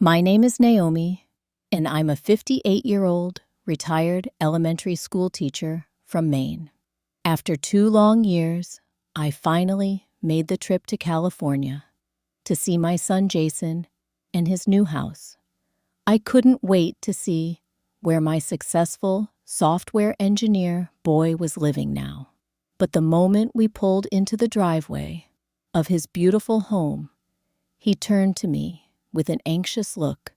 My name is Naomi, and I'm a 58-year-old retired elementary school teacher from Maine. After 2 long years, I finally made the trip to California to see my son Jason and his new house. I couldn't wait to see where my successful software engineer boy was living now. But the moment we pulled into the driveway of his beautiful home, he turned to me with an anxious look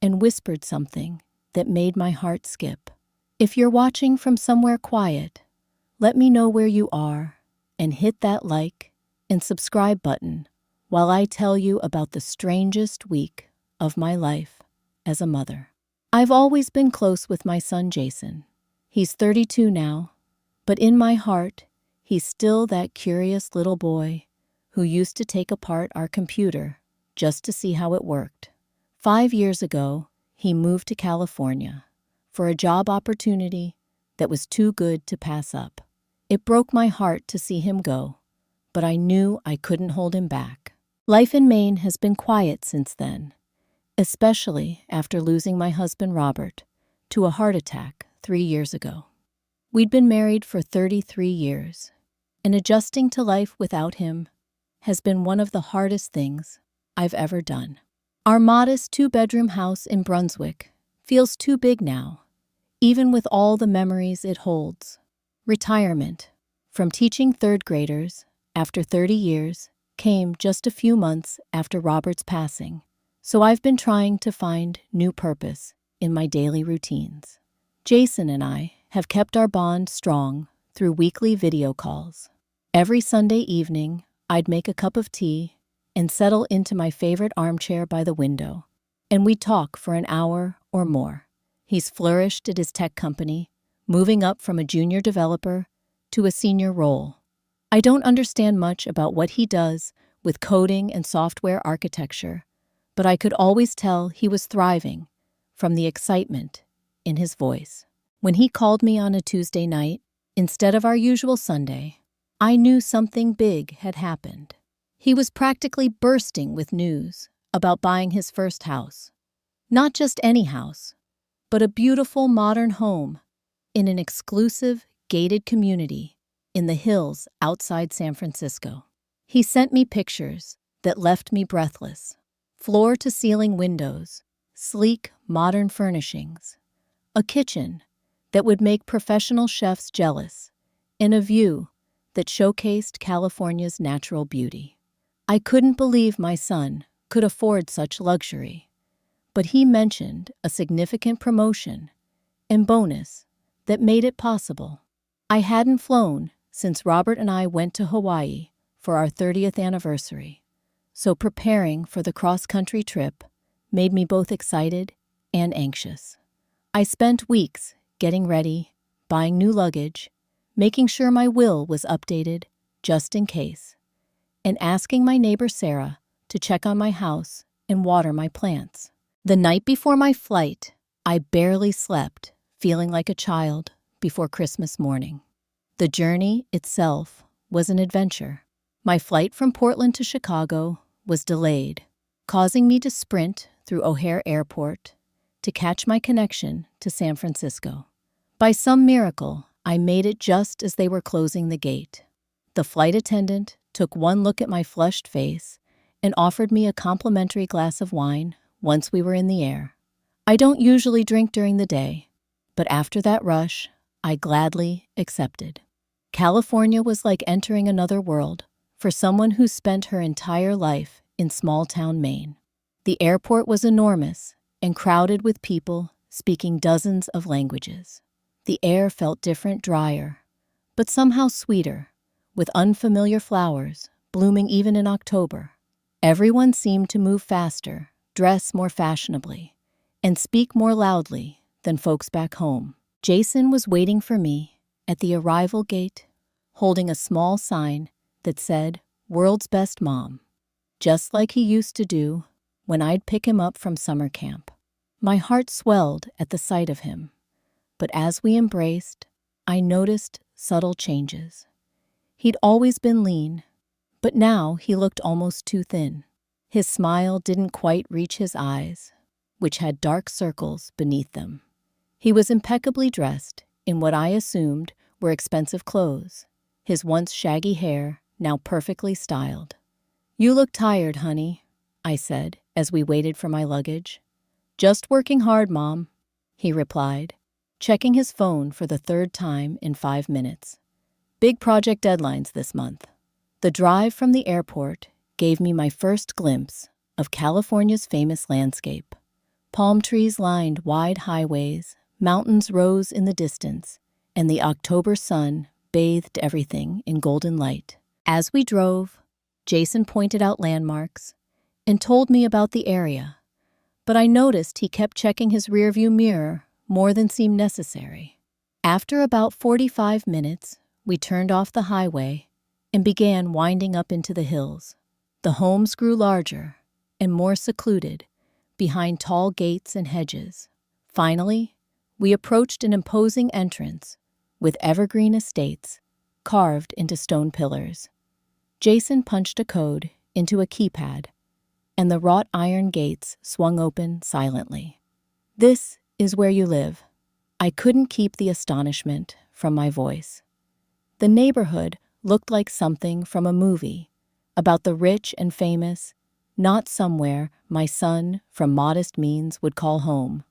and whispered something that made my heart skip. "If you're watching from somewhere quiet, let me know where you are and hit that like and subscribe button while I tell you about the strangest week of my life as a mother." I've always been close with my son Jason. He's 32 now, but in my heart, he's still that curious little boy who used to take apart our computer just to see how it worked. 5 years ago, he moved to California for a job opportunity that was too good to pass up. It broke my heart to see him go, but I knew I couldn't hold him back. Life in Maine has been quiet since then, especially after losing my husband Robert to a heart attack 3 years ago. We'd been married for 33 years, and adjusting to life without him has been one of the hardest things I've ever done. Our modest 2-bedroom house in Brunswick feels too big now, even with all the memories it holds. Retirement from teaching 3rd graders after 30 years came just a few months after Robert's passing, so I've been trying to find new purpose in my daily routines. Jason and I have kept our bond strong through weekly video calls. Every Sunday evening, I'd make a cup of tea and settle into my favorite armchair by the window, and we'd talk for an hour or more. He's flourished at his tech company, moving up from a junior developer to a senior role. I don't understand much about what he does with coding and software architecture, but I could always tell he was thriving from the excitement in his voice. When he called me on a Tuesday night, instead of our usual Sunday, I knew something big had happened. He was practically bursting with news about buying his first house. Not just any house, but a beautiful modern home in an exclusive, gated community in the hills outside San Francisco. He sent me pictures that left me breathless. Floor-to-ceiling windows, sleek, modern furnishings, a kitchen that would make professional chefs jealous, and a view that showcased California's natural beauty. I couldn't believe my son could afford such luxury, but he mentioned a significant promotion and bonus that made it possible. I hadn't flown since Robert and I went to Hawaii for our 30th anniversary, so preparing for the cross-country trip made me both excited and anxious. I spent weeks getting ready, buying new luggage, making sure my will was updated just in case, and asking my neighbor Sarah to check on my house and water my plants. The night before my flight, I barely slept, feeling like a child before Christmas morning. The journey itself was an adventure. My flight from Portland to Chicago was delayed, causing me to sprint through O'Hare Airport to catch my connection to San Francisco. By some miracle, I made it just as they were closing the gate. The flight attendant took one look at my flushed face and offered me a complimentary glass of wine once we were in the air. I don't usually drink during the day, but after that rush, I gladly accepted. California was like entering another world for someone who spent her entire life in small-town Maine. The airport was enormous and crowded with people speaking dozens of languages. The air felt different, drier, but somehow sweeter, with unfamiliar flowers blooming even in October. Everyone seemed to move faster, dress more fashionably, and speak more loudly than folks back home. Jason was waiting for me at the arrival gate, holding a small sign that said, "World's Best Mom," just like he used to do when I'd pick him up from summer camp. My heart swelled at the sight of him, but as we embraced, I noticed subtle changes. He'd always been lean, but now he looked almost too thin. His smile didn't quite reach his eyes, which had dark circles beneath them. He was impeccably dressed in what I assumed were expensive clothes, his once shaggy hair now perfectly styled. "You look tired, honey," I said as we waited for my luggage. "Just working hard, Mom," he replied, checking his phone for the third time in 5 minutes. "Big project deadlines this month." The drive from the airport gave me my first glimpse of California's famous landscape. Palm trees lined wide highways, mountains rose in the distance, and the October sun bathed everything in golden light. As we drove, Jason pointed out landmarks and told me about the area, but I noticed he kept checking his rearview mirror more than seemed necessary. After about 45 minutes, we turned off the highway and began winding up into the hills. The homes grew larger and more secluded behind tall gates and hedges. Finally, we approached an imposing entrance with evergreen estates carved into stone pillars. Jason punched a code into a keypad, and the wrought iron gates swung open silently. "This is where you live." I couldn't keep the astonishment from my voice. The neighborhood looked like something from a movie about the rich and famous, not somewhere my son from modest means would call home.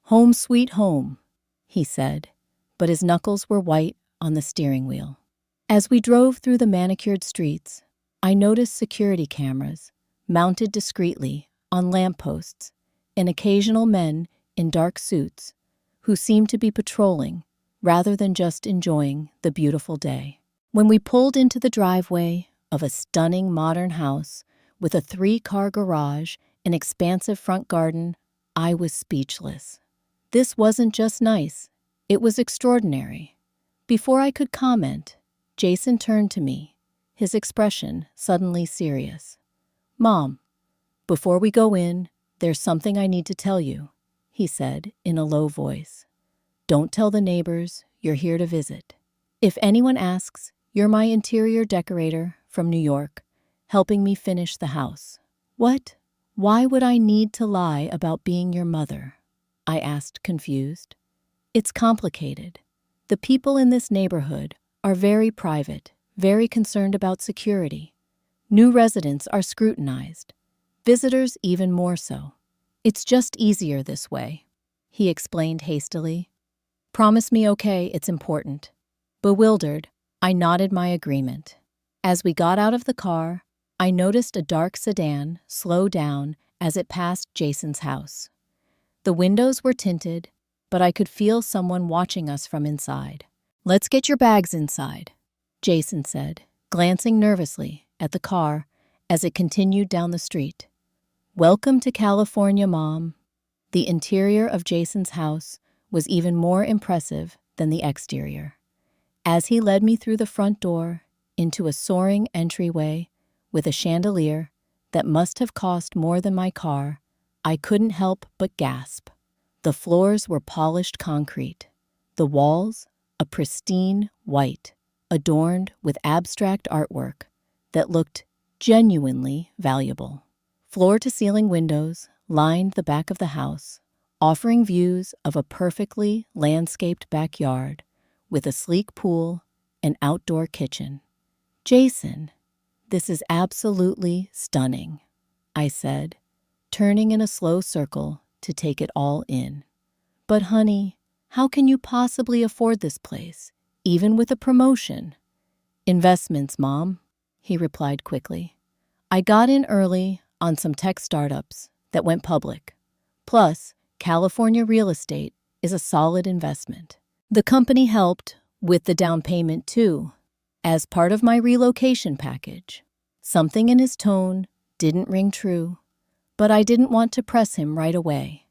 "Home sweet home," he said, but his knuckles were white on the steering wheel. As we drove through the manicured streets, I noticed security cameras mounted discreetly on lampposts and occasional men in dark suits who seemed to be patrolling rather than just enjoying the beautiful day. When we pulled into the driveway of a stunning modern house with a 3-car garage and expansive front garden, I was speechless. This wasn't just nice, it was extraordinary. Before I could comment, Jason turned to me, his expression suddenly serious. "Mom, before we go in, there's something I need to tell you," he said in a low voice. "Don't tell the neighbors you're here to visit. If anyone asks, you're my interior decorator from New York, helping me finish the house." "What? Why would I need to lie about being your mother?" I asked, confused. "It's complicated. The people in this neighborhood are very private, very concerned about security. New residents are scrutinized, visitors even more so. It's just easier this way," he explained hastily. "Promise me, okay, it's important." Bewildered, I nodded my agreement. As we got out of the car, I noticed a dark sedan slow down as it passed Jason's house. The windows were tinted, but I could feel someone watching us from inside. "Let's get your bags inside," Jason said, glancing nervously at the car as it continued down the street. "Welcome to California, Mom." The interior of Jason's house was even more impressive than the exterior. As he led me through the front door into a soaring entryway with a chandelier that must have cost more than my car, I couldn't help but gasp. The floors were polished concrete, the walls a pristine white, adorned with abstract artwork that looked genuinely valuable. Floor-to-ceiling windows lined the back of the house, offering views of a perfectly landscaped backyard with a sleek pool and outdoor kitchen. "Jason, this is absolutely stunning," I said, turning in a slow circle to take it all in. "But honey, how can you possibly afford this place, even with a promotion?" "Investments, Mom," he replied quickly. "I got in early on some tech startups that went public. Plus, California real estate is a solid investment. The company helped with the down payment too, as part of my relocation package." Something in his tone didn't ring true, but I didn't want to press him right away.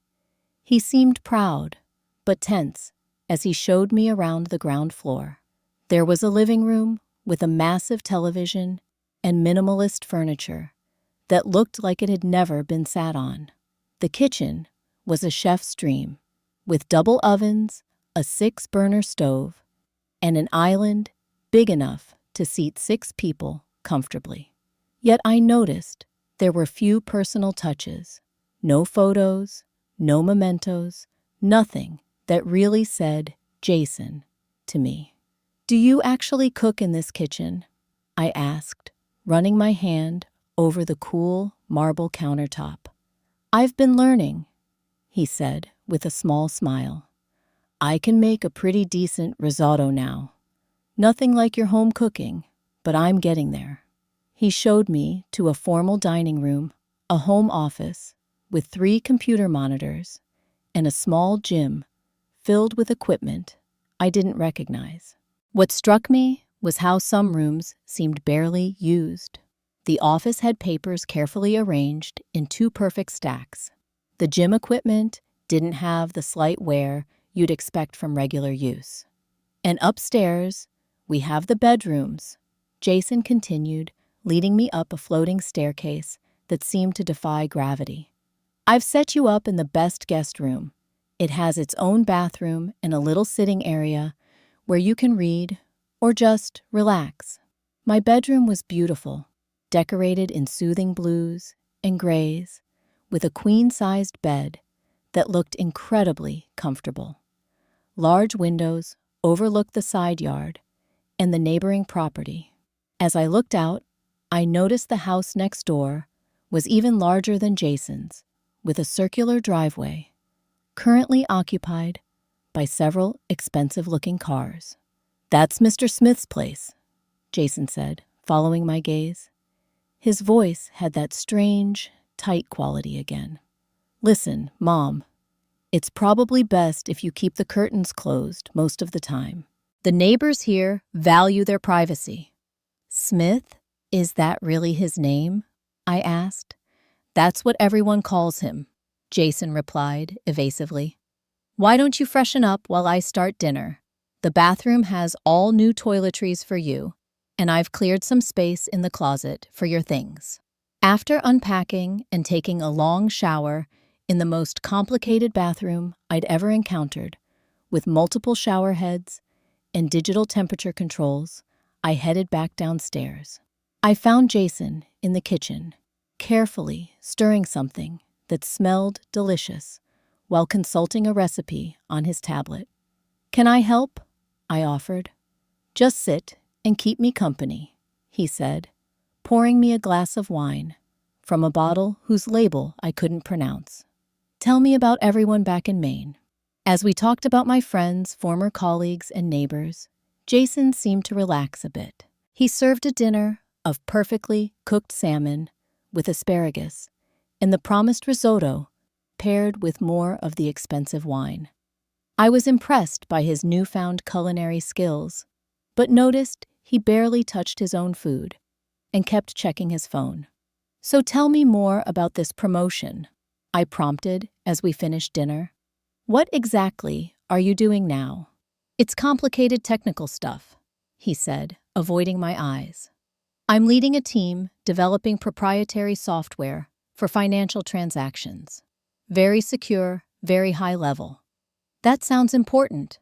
He seemed proud, but tense, as he showed me around the ground floor. There was a living room with a massive television and minimalist furniture that looked like it had never been sat on. The kitchen was a chef's dream, with double ovens, a 6-burner stove, and an island big enough to seat 6 people comfortably. Yet I noticed there were few personal touches, no photos, No mementos, nothing that really said Jason to me. "Do you actually cook in this kitchen?" I asked, running my hand over the cool marble countertop. "I've been learning," he said with a small smile. "I can make a pretty decent risotto now. Nothing like your home cooking, but I'm getting there." He showed me to a formal dining room, a home office with 3 computer monitors, and a small gym filled with equipment I didn't recognize. What struck me was how some rooms seemed barely used. The office had papers carefully arranged in 2 perfect stacks. The gym equipment didn't have the slight wear you'd expect from regular use. "And upstairs, we have the bedrooms," Jason continued, leading me up a floating staircase that seemed to defy gravity. "I've set you up in the best guest room. It has its own bathroom and a little sitting area where you can read or just relax." My bedroom was beautiful, decorated in soothing blues and grays, with a queen-sized bed that looked incredibly comfortable. Large windows overlooked the side yard and the neighboring property. As I looked out, I noticed the house next door was even larger than Jason's, with a circular driveway, currently occupied by several expensive-looking cars. "That's Mr. Smith's place," Jason said, following my gaze. His voice had that strange, tight quality again. "Listen, Mom, it's probably best if you keep the curtains closed most of the time. The neighbors here value their privacy." "Smith? Is that really his name?" I asked. "That's what everyone calls him," Jason replied evasively. "Why don't you freshen up while I start dinner? The bathroom has all new toiletries for you, and I've cleared some space in the closet for your things." After unpacking and taking a long shower in the most complicated bathroom I'd ever encountered, with multiple shower heads and digital temperature controls, I headed back downstairs. I found Jason in the kitchen, carefully stirring something that smelled delicious while consulting a recipe on his tablet. "Can I help?" I offered. "Just sit and keep me company," he said, pouring me a glass of wine from a bottle whose label I couldn't pronounce. "Tell me about everyone back in Maine." As we talked about my friends, former colleagues, and neighbors, Jason seemed to relax a bit. He served a dinner of perfectly cooked salmon with asparagus and the promised risotto paired with more of the expensive wine. I was impressed by his newfound culinary skills, but noticed he barely touched his own food and kept checking his phone. "So tell me more about this promotion," I prompted as we finished dinner. "What exactly are you doing now?" "It's complicated technical stuff," he said, avoiding my eyes. "I'm leading a team developing proprietary software for financial transactions. Very secure, very high level." "That sounds important,"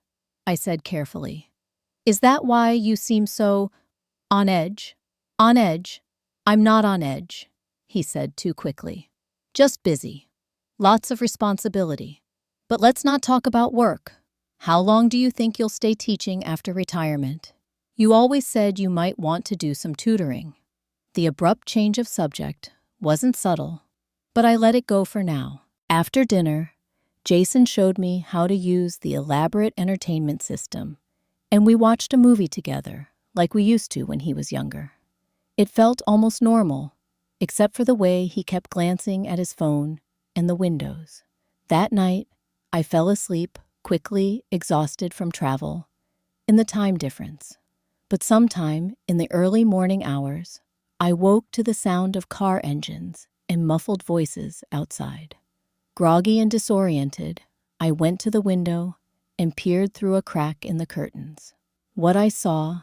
I said carefully. "Is that why you seem so on edge?" "On edge? I'm not on edge," he said too quickly. "Just busy. Lots of responsibility. But let's not talk about work. How long do you think you'll stay teaching after retirement? You always said you might want to do some tutoring." The abrupt change of subject wasn't subtle, but I let it go for now. After dinner, Jason showed me how to use the elaborate entertainment system, and we watched a movie together, like we used to when he was younger. It felt almost normal, except for the way he kept glancing at his phone and the windows. That night, I fell asleep, quickly, exhausted from travel and the time difference. But sometime in the early morning hours, I woke to the sound of car engines and muffled voices outside. Groggy and disoriented, I went to the window and peered through a crack in the curtains. What I saw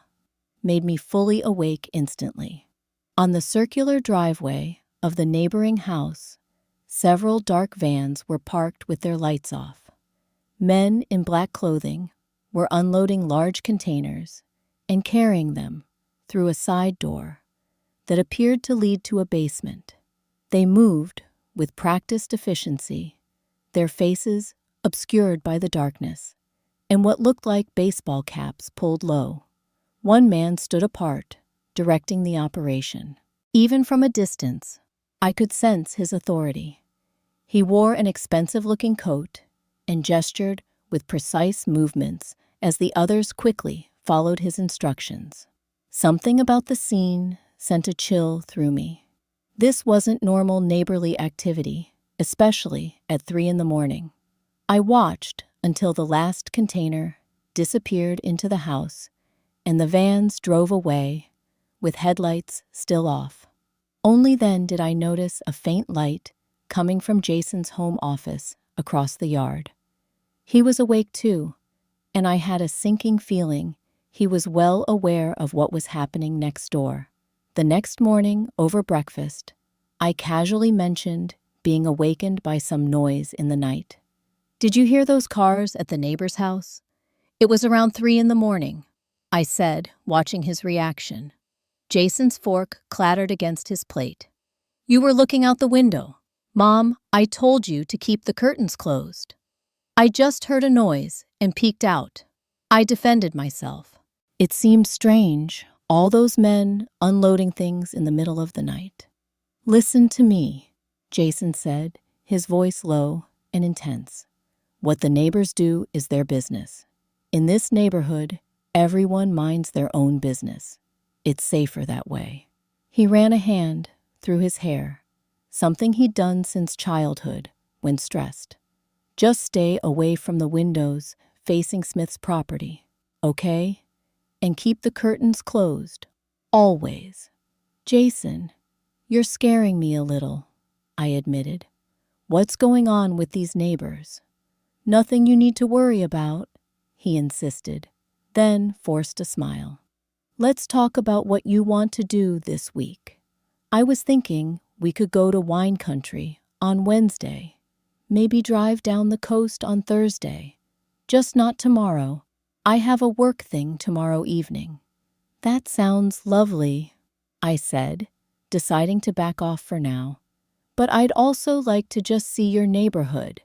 made me fully awake instantly. On the circular driveway of the neighboring house, several dark vans were parked with their lights off. Men in black clothing were unloading large containers and carrying them through a side door that appeared to lead to a basement. They moved with practiced efficiency, their faces obscured by the darkness, and what looked like baseball caps pulled low. One man stood apart, directing the operation. Even from a distance, I could sense his authority. He wore an expensive-looking coat and gestured with precise movements as the others quickly followed his instructions. Something about the scene sent a chill through me. This wasn't normal neighborly activity, especially at 3 in the morning. I watched until the last container disappeared into the house and the vans drove away with headlights still off. Only then did I notice a faint light coming from Jason's home office across the yard. He was awake too, and I had a sinking feeling he was well aware of what was happening next door. The next morning, over breakfast, I casually mentioned being awakened by some noise in the night. "Did you hear those cars at the neighbor's house? It was around 3 in the morning, I said, watching his reaction. Jason's fork clattered against his plate. "You were looking out the window. Mom, I told you to keep the curtains closed." I just heard a noise and peeked out. I defended myself. It seemed strange, all those men unloading things in the middle of the night. "Listen to me," Jason said, his voice low and intense. "What the neighbors do is their business. In this neighborhood, everyone minds their own business. It's safer that way." He ran a hand through his hair, something he'd done since childhood when stressed. "Just stay away from the windows facing Smith's property, okay? And keep the curtains closed. Always." "Jason, you're scaring me a little," I admitted. "What's going on with these neighbors?" "Nothing you need to worry about," he insisted, then forced a smile. "Let's talk about what you want to do this week. I was thinking we could go to wine country on Wednesday, maybe drive down the coast on Thursday. Just not tomorrow. I have a work thing tomorrow evening." "That sounds lovely," I said, deciding to back off for now. "But I'd also like to just see your neighborhood.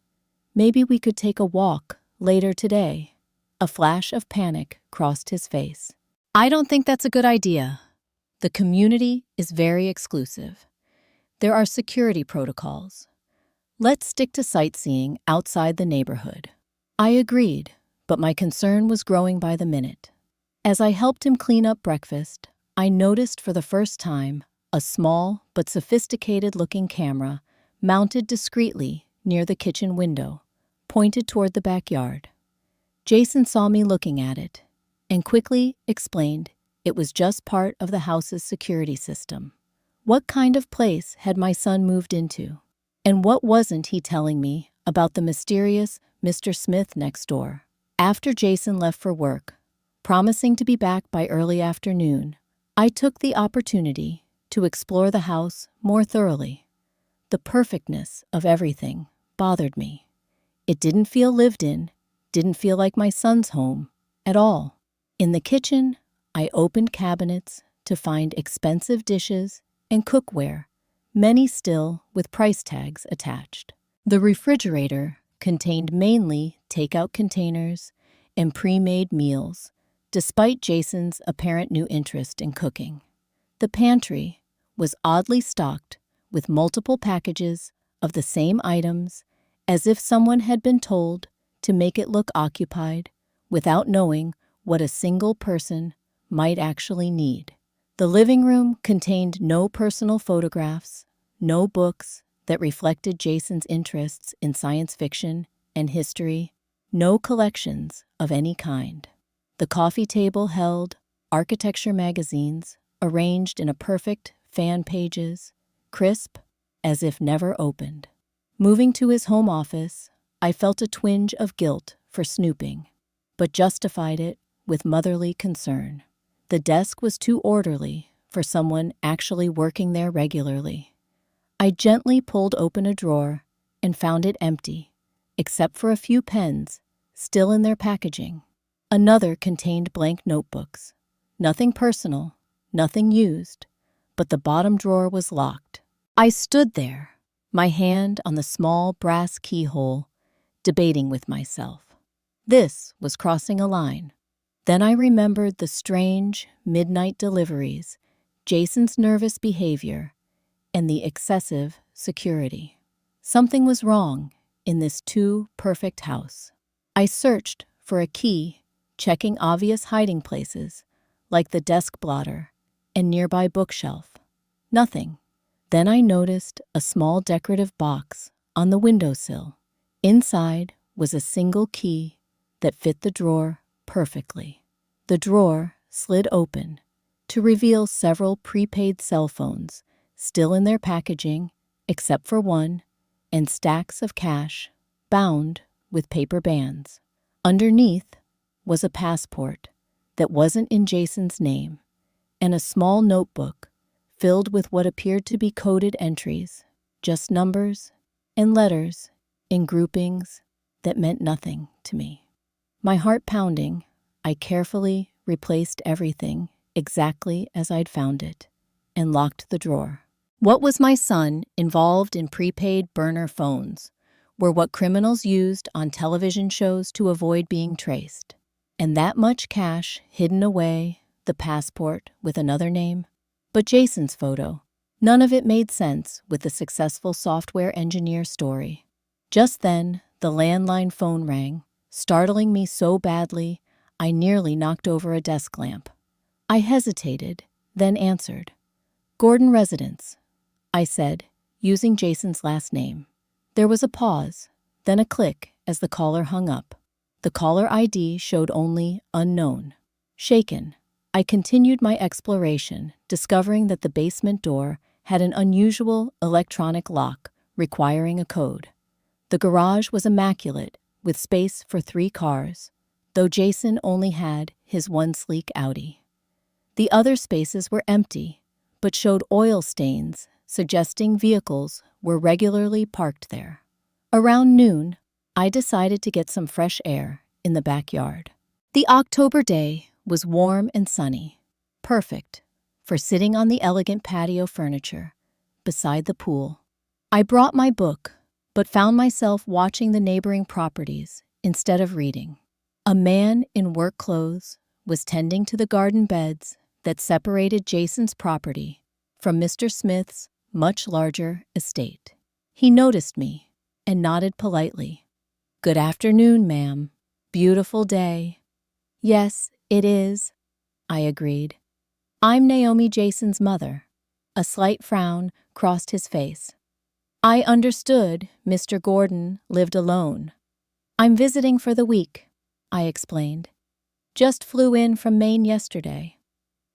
Maybe we could take a walk later today." A flash of panic crossed his face. "I don't think that's a good idea. The community is very exclusive. There are security protocols. Let's stick to sightseeing outside the neighborhood." I agreed, but my concern was growing by the minute. As I helped him clean up breakfast, I noticed for the first time a small but sophisticated-looking camera mounted discreetly near the kitchen window, pointed toward the backyard. Jason saw me looking at it and quickly explained it was just part of the house's security system. What kind of place had my son moved into? And what wasn't he telling me about the mysterious Mr. Smith next door? After Jason left for work, promising to be back by early afternoon, I took the opportunity to explore the house more thoroughly. The perfectness of everything bothered me. It didn't feel lived in, didn't feel like my son's home at all. In the kitchen, I opened cabinets to find expensive dishes and cookware, many still with price tags attached. The refrigerator contained mainly takeout containers and pre-made meals, despite Jason's apparent new interest in cooking. The pantry was oddly stocked with multiple packages of the same items, as if someone had been told to make it look occupied without knowing what a single person might actually need. The living room contained no personal photographs, no books that reflected Jason's interests in science fiction and history, no collections of any kind. The coffee table held architecture magazines arranged in a perfect fan pages, crisp as if never opened. Moving to his home office, I felt a twinge of guilt for snooping, but justified it with motherly concern. The desk was too orderly for someone actually working there regularly. I gently pulled open a drawer and found it empty, except for a few pens still in their packaging. Another contained blank notebooks. Nothing personal, nothing used, but the bottom drawer was locked. I stood there, my hand on the small brass keyhole, debating with myself. This was crossing a line. Then I remembered the strange midnight deliveries, Jason's nervous behavior, and the excessive security. Something was wrong in this too-perfect house. I searched for a key, checking obvious hiding places, like the desk blotter and nearby bookshelf. Nothing. Then I noticed a small decorative box on the windowsill. Inside was a single key that fit the drawer perfectly. The drawer slid open to reveal several prepaid cell phones, still in their packaging, except for one, and stacks of cash, bound with paper bands. Underneath was a passport that wasn't in Jason's name, and a small notebook filled with what appeared to be coded entries, just numbers and letters in groupings that meant nothing to me. My heart pounding, I carefully replaced everything exactly as I'd found it and locked the drawer. What was my son involved in prepaid burner phones were what criminals used on television shows to avoid being traced. And that much cash hidden away, the passport with another name. But Jason's photo, none of it made sense with the successful software engineer story. Just then, the landline phone rang, startling me so badly I nearly knocked over a desk lamp. I hesitated, then answered. "Gordon Residence," I said, using Jason's last name. There was a pause, then a click as the caller hung up. The caller ID showed only unknown. Shaken, I continued my exploration, discovering that the basement door had an unusual electronic lock requiring a code. The garage was immaculate, with space for 3 cars, though Jason only had his one sleek Audi. The other spaces were empty, but showed oil stains, suggesting vehicles were regularly parked there. Around noon, I decided to get some fresh air in the backyard. The October day was warm and sunny, perfect for sitting on the elegant patio furniture beside the pool. I brought my book, but found myself watching the neighboring properties instead of reading. A man in work clothes was tending to the garden beds that separated Jason's property from Mr. Smith's much larger estate. He noticed me and nodded politely. "Good afternoon, ma'am. Beautiful day." "Yes, it is," I agreed. "I'm Naomi Jason's mother." A slight frown crossed his face. "I understood Mr. Gordon lived alone." "I'm visiting for the week," I explained. "Just flew in from Maine yesterday."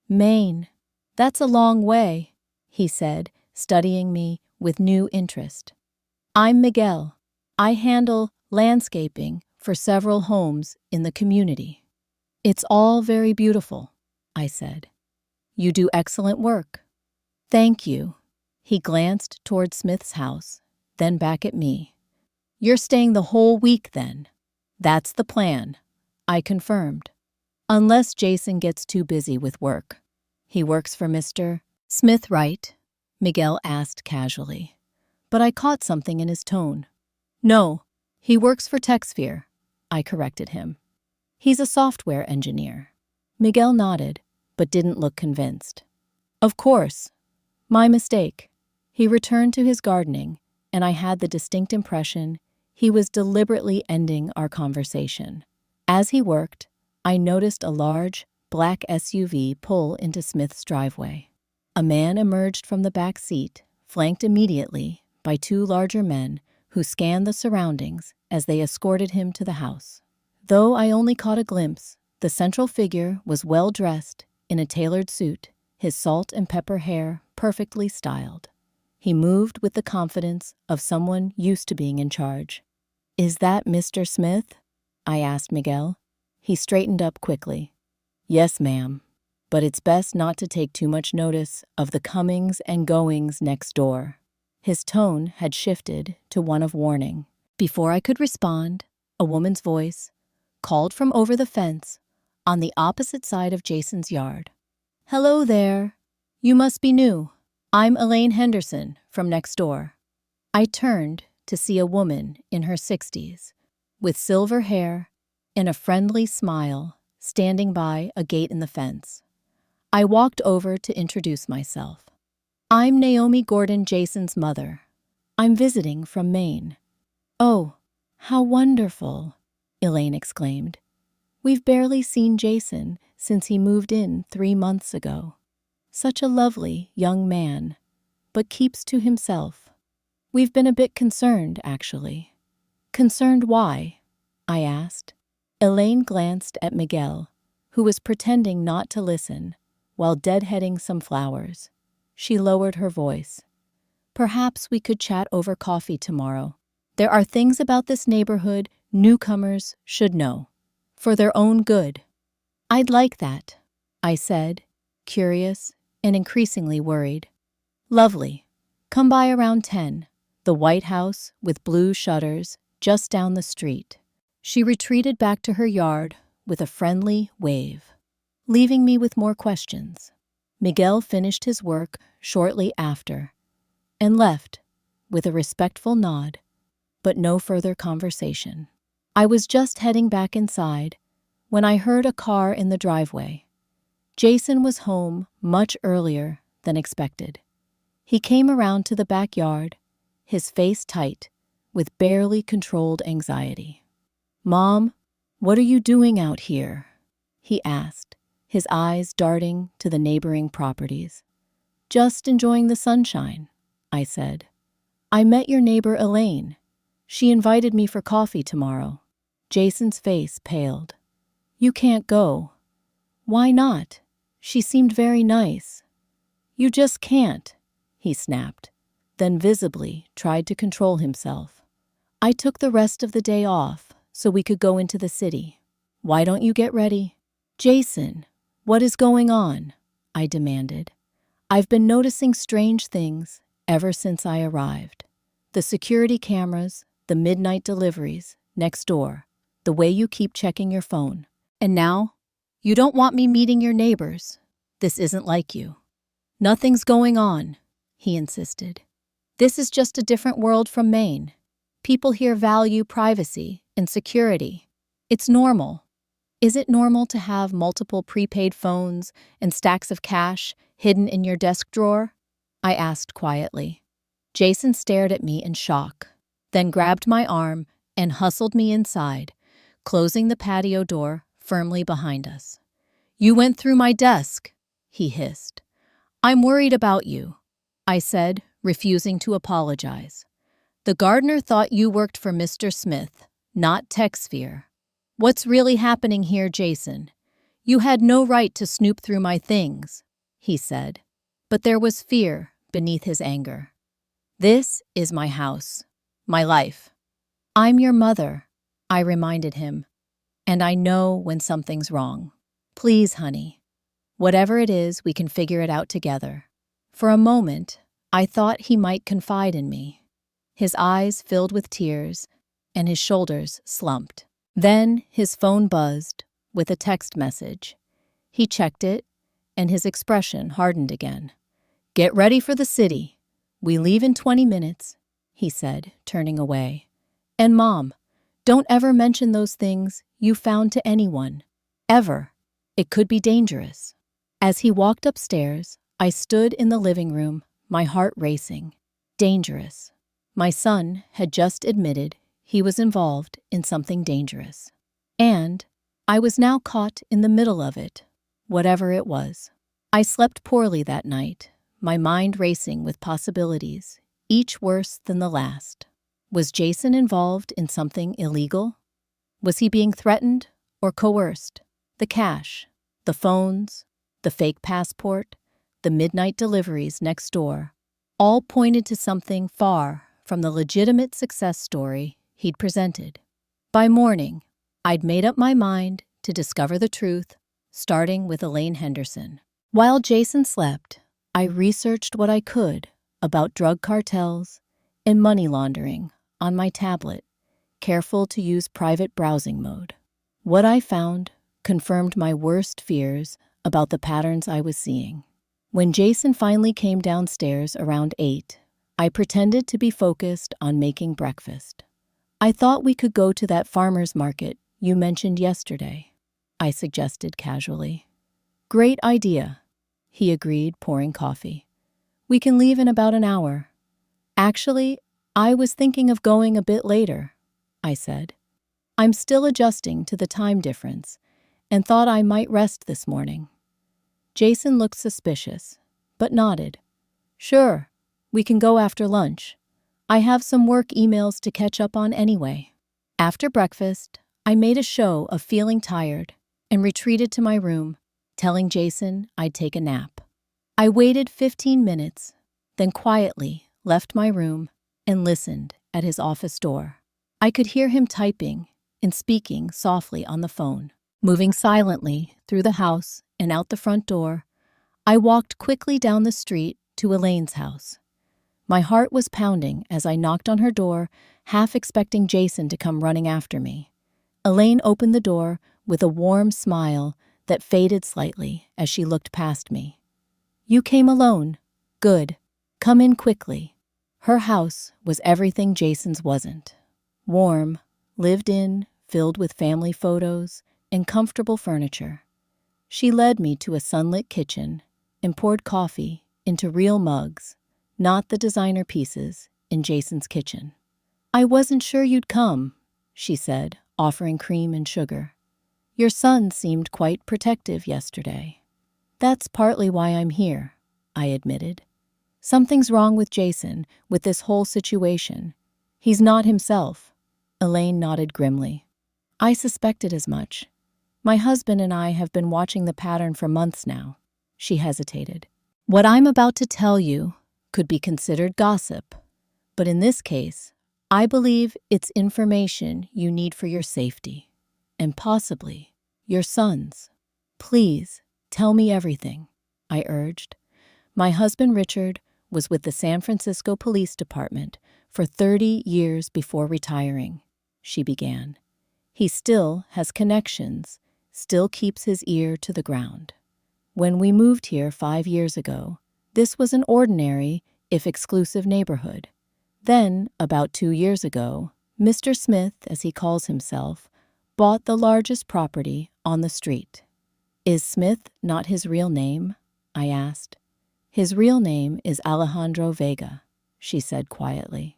"Maine? That's a long way," he said, studying me with new interest. "I'm Miguel. I handle landscaping for several homes in the community." "It's all very beautiful," I said. "You do excellent work." "Thank you." He glanced toward Smith's house, then back at me. "You're staying the whole week, then?" "That's the plan," I confirmed. "Unless Jason gets too busy with work." "He works for Mr. Smith, right?" Miguel asked casually. But I caught something in his tone. "No, he works for TechSphere," I corrected him. "He's a software engineer." Miguel nodded, but didn't look convinced. "Of course. My mistake." He returned to his gardening, and I had the distinct impression he was deliberately ending our conversation. As he worked, I noticed a large, black SUV pull into Smith's driveway. A man emerged from the back seat, flanked immediately by 2 larger men who scanned the surroundings as they escorted him to the house. Though I only caught a glimpse, the central figure was well-dressed in a tailored suit, his salt and pepper hair perfectly styled. He moved with the confidence of someone used to being in charge. "Is that Mr. Smith?" I asked Miguel. He straightened up quickly. "Yes, ma'am. But it's best not to take too much notice of the comings and goings next door." His tone had shifted to one of warning. Before I could respond, a woman's voice called from over the fence on the opposite side of Jason's yard. "Hello there. You must be new. I'm Elaine Henderson from next door." I turned to see a woman in her 60s, with silver hair and a friendly smile, standing by a gate in the fence. I walked over to introduce myself. I'm Naomi Gordon, Jason's mother. I'm visiting from Maine. Oh, how wonderful, Elaine exclaimed. We've barely seen Jason since he moved in 3 months ago. Such a lovely young man, but keeps to himself. We've been a bit concerned, actually. Concerned why? I asked. Elaine glanced at Miguel, who was pretending not to listen, while deadheading some flowers. She lowered her voice. Perhaps we could chat over coffee tomorrow. There are things about this neighborhood newcomers should know, for their own good. I'd like that, I said, curious and increasingly worried. Lovely. Come by around 10, the White House with blue shutters just down the street. She retreated back to her yard with a friendly wave, leaving me with more questions. Miguel finished his work shortly after and left with a respectful nod, but no further conversation. I was just heading back inside when I heard a car in the driveway. Jason was home much earlier than expected. He came around to the backyard, his face tight, with barely controlled anxiety. "Mom, what are you doing out here?" he asked, his eyes darting to the neighboring properties. "Just enjoying the sunshine," I said. "I met your neighbor Elaine. She invited me for coffee tomorrow." Jason's face paled. "You can't go." "Why not? She seemed very nice." "You just can't," he snapped, then visibly tried to control himself. "I took the rest of the day off so we could go into the city. Why don't you get ready?" "Jason, what is going on?" I demanded. "I've been noticing strange things ever since I arrived. The security cameras, the midnight deliveries next door, the way you keep checking your phone. And now, you don't want me meeting your neighbors. This isn't like you." "Nothing's going on," he insisted. "This is just a different world from Maine. People here value privacy and security. It's normal." "Is it normal to have multiple prepaid phones and stacks of cash hidden in your desk drawer?" I asked quietly. Jason stared at me in shock, then grabbed my arm and hustled me inside, closing the patio door firmly behind us. "You went through my desk," he hissed. "I'm worried about you," I said, refusing to apologize. "The gardener thought you worked for Mr. Smith, not TechSphere. What's really happening here, Jason? You had no right to snoop through my things," he said. But there was fear beneath his anger. "This is my house, my life. I'm your mother," I reminded him, "and I know when something's wrong. Please, honey. Whatever it is, we can figure it out together." For a moment, I thought he might confide in me. His eyes filled with tears, and his shoulders slumped. Then his phone buzzed with a text message. He checked it, and his expression hardened again. "Get ready for the city. We leave in 20 minutes, he said, turning away. "And Mom, don't ever mention those things you found to anyone. Ever. It could be dangerous." As he walked upstairs, I stood in the living room, my heart racing. Dangerous. My son had just admitted he was involved in something dangerous. And I was now caught in the middle of it, whatever it was. I slept poorly that night, my mind racing with possibilities, each worse than the last. Was Jason involved in something illegal? Was he being threatened or coerced? The cash, the phones, the fake passport, the midnight deliveries next door, all pointed to something far from the legitimate success story he'd presented. By morning, I'd made up my mind to discover the truth, starting with Elaine Henderson. While Jason slept, I researched what I could about drug cartels and money laundering on my tablet, careful to use private browsing mode. What I found confirmed my worst fears about the patterns I was seeing. When Jason finally came downstairs around 8, I pretended to be focused on making breakfast. I thought we could go to that farmer's market you mentioned yesterday, I suggested casually. Great idea, he agreed, pouring coffee. We can leave in about an hour. Actually, I was thinking of going a bit later, I said. I'm still adjusting to the time difference and thought I might rest this morning. Jason looked suspicious, but nodded. Sure, we can go after lunch. I have some work emails to catch up on anyway. After breakfast, I made a show of feeling tired and retreated to my room, telling Jason I'd take a nap. I waited 15 minutes, then quietly left my room and listened at his office door. I could hear him typing and speaking softly on the phone. Moving silently through the house and out the front door, I walked quickly down the street to Elaine's house. My heart was pounding as I knocked on her door, half expecting Jason to come running after me. Elaine opened the door with a warm smile that faded slightly as she looked past me. You came alone. Good. Come in quickly. Her house was everything Jason's wasn't. Warm, lived in, filled with family photos and comfortable furniture. She led me to a sunlit kitchen and poured coffee into real mugs, not the designer pieces in Jason's kitchen. I wasn't sure you'd come, she said, offering cream and sugar. Your son seemed quite protective yesterday. That's partly why I'm here, I admitted. Something's wrong with Jason, with this whole situation. He's not himself. Elaine nodded grimly. I suspected as much. My husband and I have been watching the pattern for months now. She hesitated. What I'm about to tell you could be considered gossip, but in this case, I believe it's information you need for your safety, and possibly your son's. Please, tell me everything, I urged. My husband Richard was with the San Francisco Police Department for 30 years before retiring, she began. He still has connections, still keeps his ear to the ground. When we moved here 5 years ago, this was an ordinary, if exclusive neighborhood. Then, about 2 years ago, Mr. Smith, as he calls himself, bought the largest property on the street. Is Smith not his real name? I asked. His real name is Alejandro Vega, she said quietly.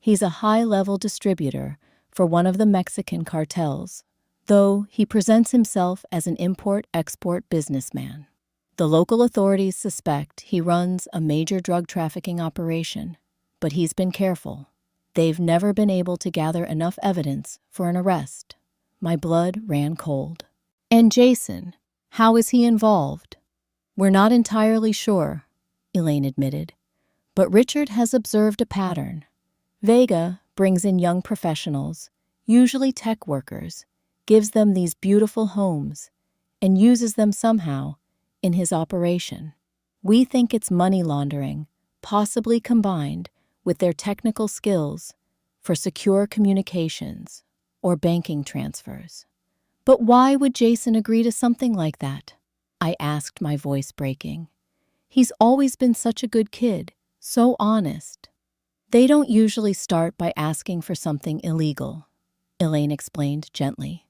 He's a high-level distributor for one of the Mexican cartels, though he presents himself as an import-export businessman. The local authorities suspect he runs a major drug trafficking operation, but he's been careful. They've never been able to gather enough evidence for an arrest. My blood ran cold. And Jason, how is he involved? We're not entirely sure, Elaine admitted, but Richard has observed a pattern. Vega brings in young professionals, usually tech workers, gives them these beautiful homes, and uses them somehow in his operation. We think it's money laundering, possibly combined with their technical skills for secure communications or banking transfers. But why would Jason agree to something like that? I asked, my voice breaking. He's always been such a good kid, so honest. They don't usually start by asking for something illegal, Elaine explained gently.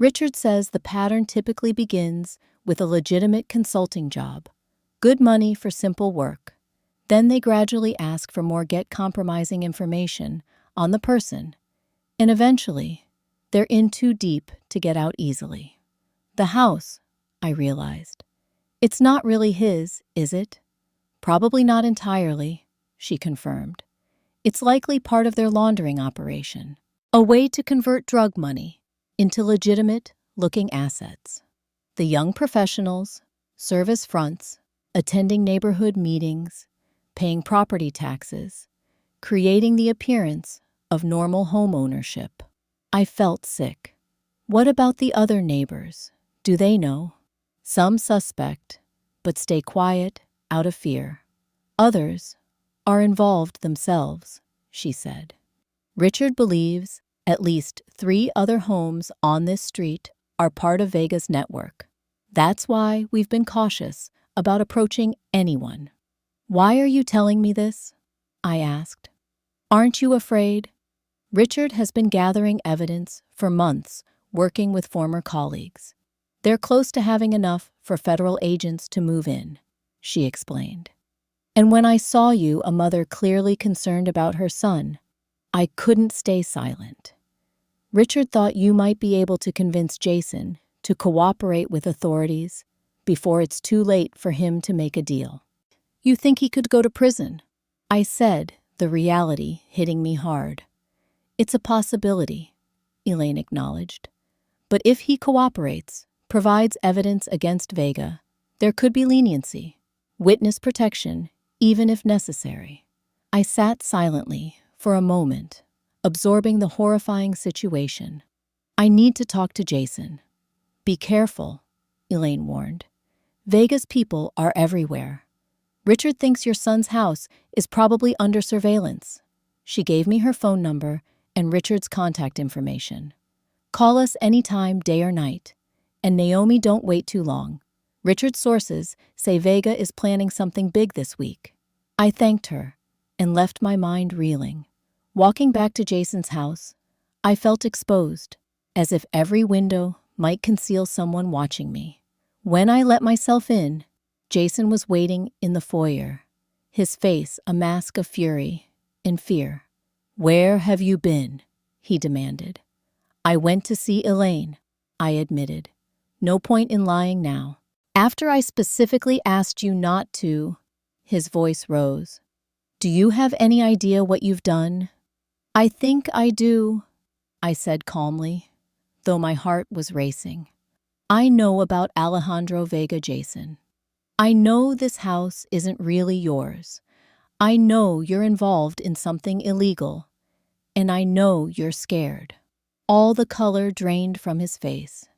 Richard says the pattern typically begins with a legitimate consulting job, good money for simple work. Then they gradually ask for more compromising information on the person, and eventually, they're in too deep to get out easily. The house, I realized. It's not really his, is it? Probably not entirely, she confirmed. It's likely part of their laundering operation, a way to convert drug money into legitimate-looking assets. The young professionals serve as fronts, attending neighborhood meetings, paying property taxes, creating the appearance of normal home ownership. I felt sick. What about the other neighbors? Do they know? Some suspect, but stay quiet out of fear. Others are involved themselves, she said. Richard believes at least 3 other homes on this street are part of Vega's network. That's why we've been cautious about approaching anyone. Why are you telling me this? I asked. Aren't you afraid? Richard has been gathering evidence for months, working with former colleagues. They're close to having enough for federal agents to move in, she explained. And when I saw you, a mother clearly concerned about her son, I couldn't stay silent. Richard thought you might be able to convince Jason to cooperate with authorities before it's too late for him to make a deal. You think he could go to prison? I said, the reality hitting me hard. It's a possibility, Elaine acknowledged. But if he cooperates, provides evidence against Vega, there could be leniency, witness protection, even if necessary. I sat silently for a moment, absorbing the horrifying situation. I need to talk to Jason. Be careful, Elaine warned. Vega's people are everywhere. Richard thinks your son's house is probably under surveillance. She gave me her phone number and Richard's contact information. Call us anytime, day or night. And Naomi, don't wait too long. Richard's sources say Vega is planning something big this week. I thanked her and left my mind reeling. Walking back to Jason's house, I felt exposed, as if every window might conceal someone watching me. When I let myself in, Jason was waiting in the foyer, his face a mask of fury and fear. Where have you been? He demanded. I went to see Elaine, I admitted. No point in lying now. After I specifically asked you not to, his voice rose. Do you have any idea what you've done? I think I do, I said calmly, though my heart was racing. I know about Alejandro Vega, Jason. I know this house isn't really yours. I know you're involved in something illegal, and I know you're scared. All the color drained from his face.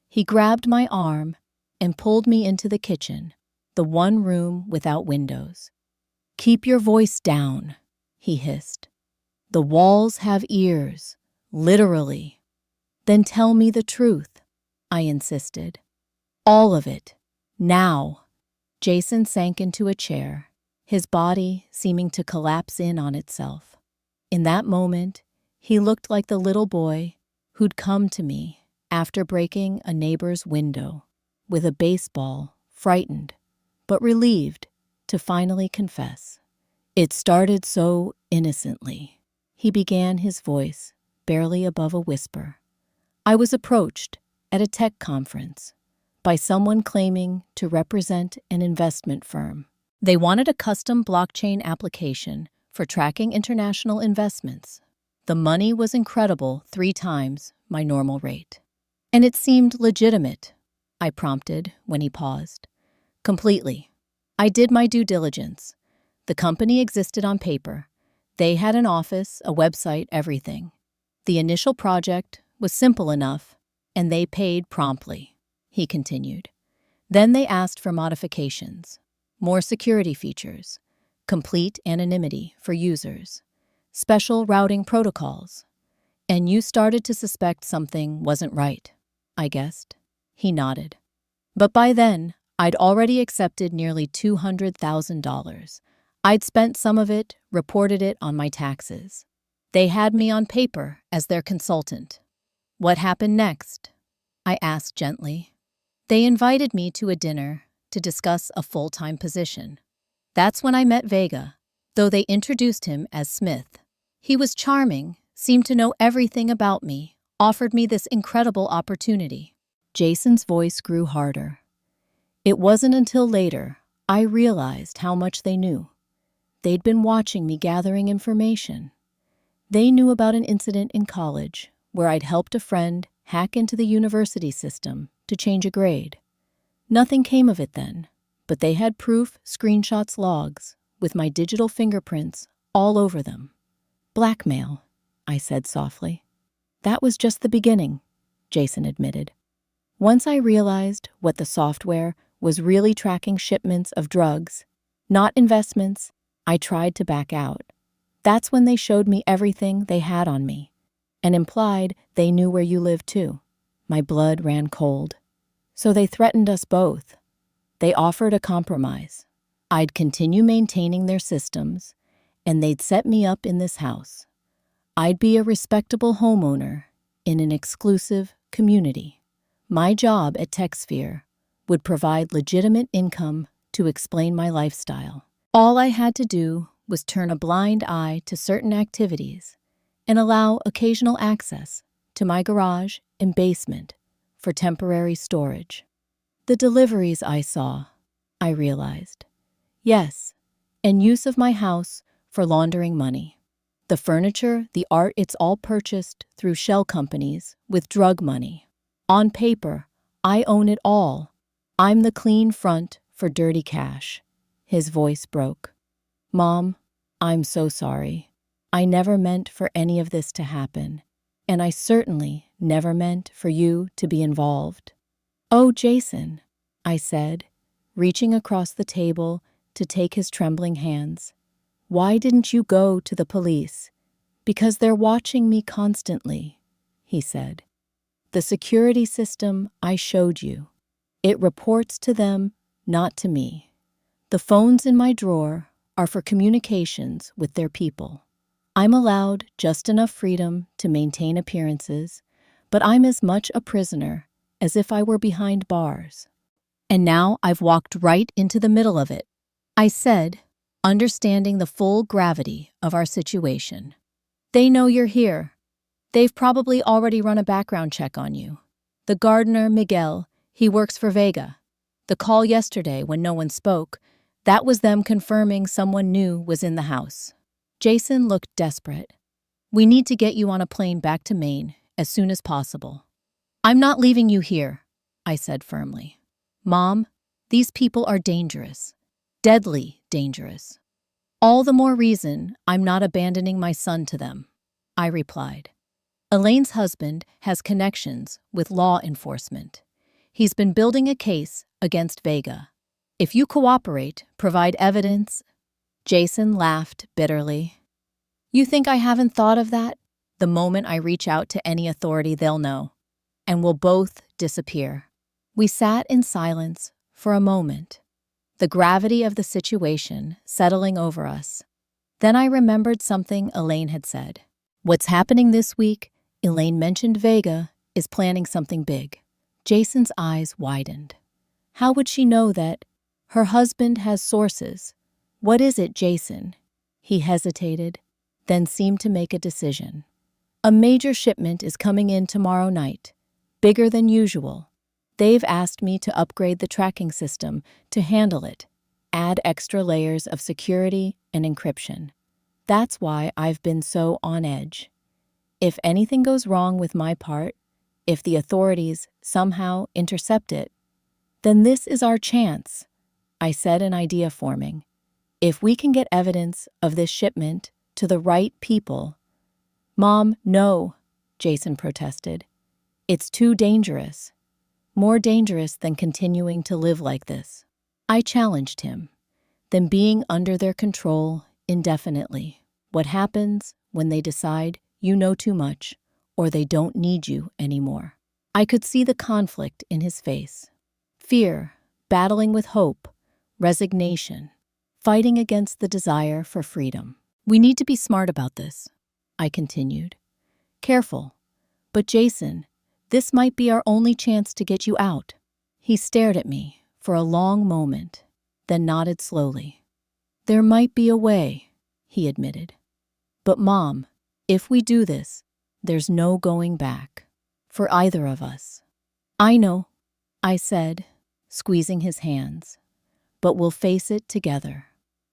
He grabbed my arm and pulled me into the kitchen, the one room without windows. Keep your voice down, he hissed. The walls have ears, literally. Then tell me the truth, I insisted. All of it, now. Jason sank into a chair, his body seeming to collapse in on itself. In that moment, he looked like the little boy who'd come to me after breaking a neighbor's window, with a baseball, frightened, but relieved to finally confess. It started so innocently, he began, his voice barely above a whisper. I was approached at a tech conference by someone claiming to represent an investment firm. They wanted a custom blockchain application for tracking international investments. The money was incredible, 3 times my normal rate. And it seemed legitimate, I prompted when he paused. Completely. I did my due diligence. The company existed on paper. They had an office, a website, everything. The initial project was simple enough, and they paid promptly, he continued. Then they asked for modifications, more security features, complete anonymity for users, special routing protocols. And you started to suspect something wasn't right, I guessed. He nodded. But by then, I'd already accepted nearly $200,000. I'd spent some of it, reported it on my taxes. They had me on paper as their consultant. What happened next? I asked gently. They invited me to a dinner to discuss a full-time position. That's when I met Vega, though they introduced him as Smith. He was charming, seemed to know everything about me, offered me this incredible opportunity. Jason's voice grew harder. It wasn't until later I realized how much they knew. They'd been watching me gathering information. They knew about an incident in college where I'd helped a friend hack into the university system to change a grade. Nothing came of it then, but they had proof, screenshots, logs, with my digital fingerprints all over them. Blackmail, I said softly. That was just the beginning, Jason admitted. Once I realized what the software was really tracking shipments of drugs, not investments, I tried to back out. That's when they showed me everything they had on me, and implied they knew where you lived too. My blood ran cold. So they threatened us both. They offered a compromise. I'd continue maintaining their systems, and they'd set me up in this house. I'd be a respectable homeowner in an exclusive community. My job at TechSphere would provide legitimate income to explain my lifestyle. All I had to do was turn a blind eye to certain activities and allow occasional access to my garage and basement for temporary storage. The deliveries I saw, I realized. Yes, and use of my house for laundering money. The furniture, the art, it's all purchased through shell companies with drug money. On paper, I own it all. I'm the clean front for dirty cash. His voice broke. Mom, I'm so sorry. I never meant for any of this to happen, and I certainly never meant for you to be involved. Oh, Jason, I said, reaching across the table to take his trembling hands. Why didn't you go to the police? Because they're watching me constantly, he said. The security system I showed you. It reports to them, not to me. The phones in my drawer are for communications with their people. I'm allowed just enough freedom to maintain appearances, but I'm as much a prisoner as if I were behind bars. And now I've walked right into the middle of it, I said, understanding the full gravity of our situation. They know you're here. They've probably already run a background check on you. The gardener, Miguel, he works for Vega. The call yesterday when no one spoke, that was them confirming someone new was in the house. Jason looked desperate. We need to get you on a plane back to Maine as soon as possible. I'm not leaving you here, I said firmly. Mom, these people are dangerous. Deadly dangerous. All the more reason I'm not abandoning my son to them, I replied. Elaine's husband has connections with law enforcement. He's been building a case against Vega. If you cooperate, provide evidence. Jason laughed bitterly. You think I haven't thought of that? The moment I reach out to any authority, they'll know, and we'll both disappear. We sat in silence for a moment, the gravity of the situation settling over us. Then I remembered something Elaine had said. What's happening this week, Elaine mentioned Vega is planning something big. Jason's eyes widened. How would she know that? Her husband has sources. What is it, Jason? He hesitated, then seemed to make a decision. A major shipment is coming in tomorrow night, bigger than usual. They've asked me to upgrade the tracking system to handle it, add extra layers of security and encryption. That's why I've been so on edge. If anything goes wrong with my part, if the authorities somehow intercept it, then this is our chance. I said, an idea forming. If we can get evidence of this shipment to the right people. Mom, no, Jason protested. It's too dangerous. More dangerous than continuing to live like this. I challenged him. Than being under their control indefinitely. What happens when they decide you know too much or they don't need you anymore? I could see the conflict in his face. Fear, battling with hope, resignation, fighting against the desire for freedom. We need to be smart about this, I continued. Careful. But Jason, this might be our only chance to get you out. He stared at me for a long moment, then nodded slowly. There might be a way, he admitted. But Mom, if we do this, there's no going back. For either of us. I know, I said, squeezing his hands. But we'll face it together,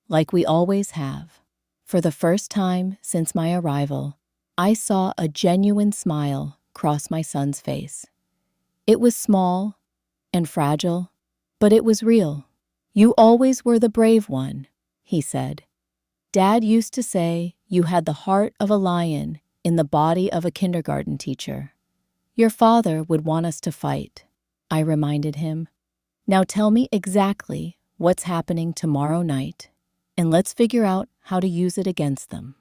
like we always have. For the first time since my arrival, I saw a genuine smile cross my son's face. It was small and fragile, but it was real. You always were the brave one, he said. Dad used to say you had the heart of a lion in the body of a kindergarten teacher. Your father would want us to fight, I reminded him. Now tell me exactly what's happening tomorrow night, and let's figure out how to use it against them.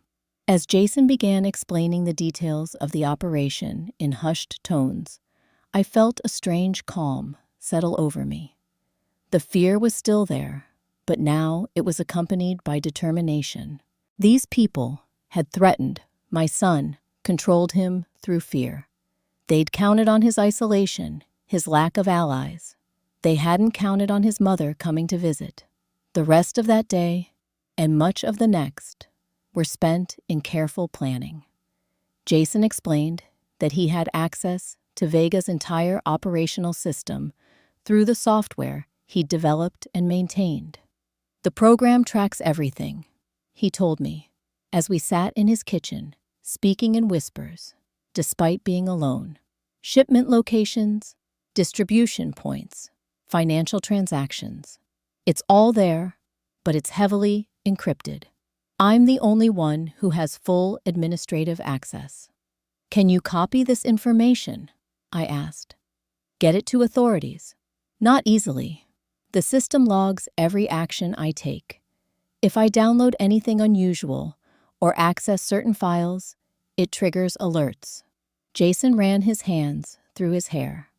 As Jason began explaining the details of the operation in hushed tones, I felt a strange calm settle over me. The fear was still there, but now it was accompanied by determination. These people had threatened my son, controlled him through fear. They'd counted on his isolation, his lack of allies. They hadn't counted on his mother coming to visit. The rest of that day, and much of the next, were spent in careful planning. Jason explained that he had access to Vega's entire operational system through the software he'd developed and maintained. The program tracks everything, he told me, as we sat in his kitchen, speaking in whispers, despite being alone. Shipment locations, distribution points, financial transactions. It's all there, but it's heavily encrypted. I'm the only one who has full administrative access. Can you copy this information? I asked. Get it to authorities? Not easily. The system logs every action I take. If I download anything unusual or access certain files, it triggers alerts. Jason ran his hands through his hair.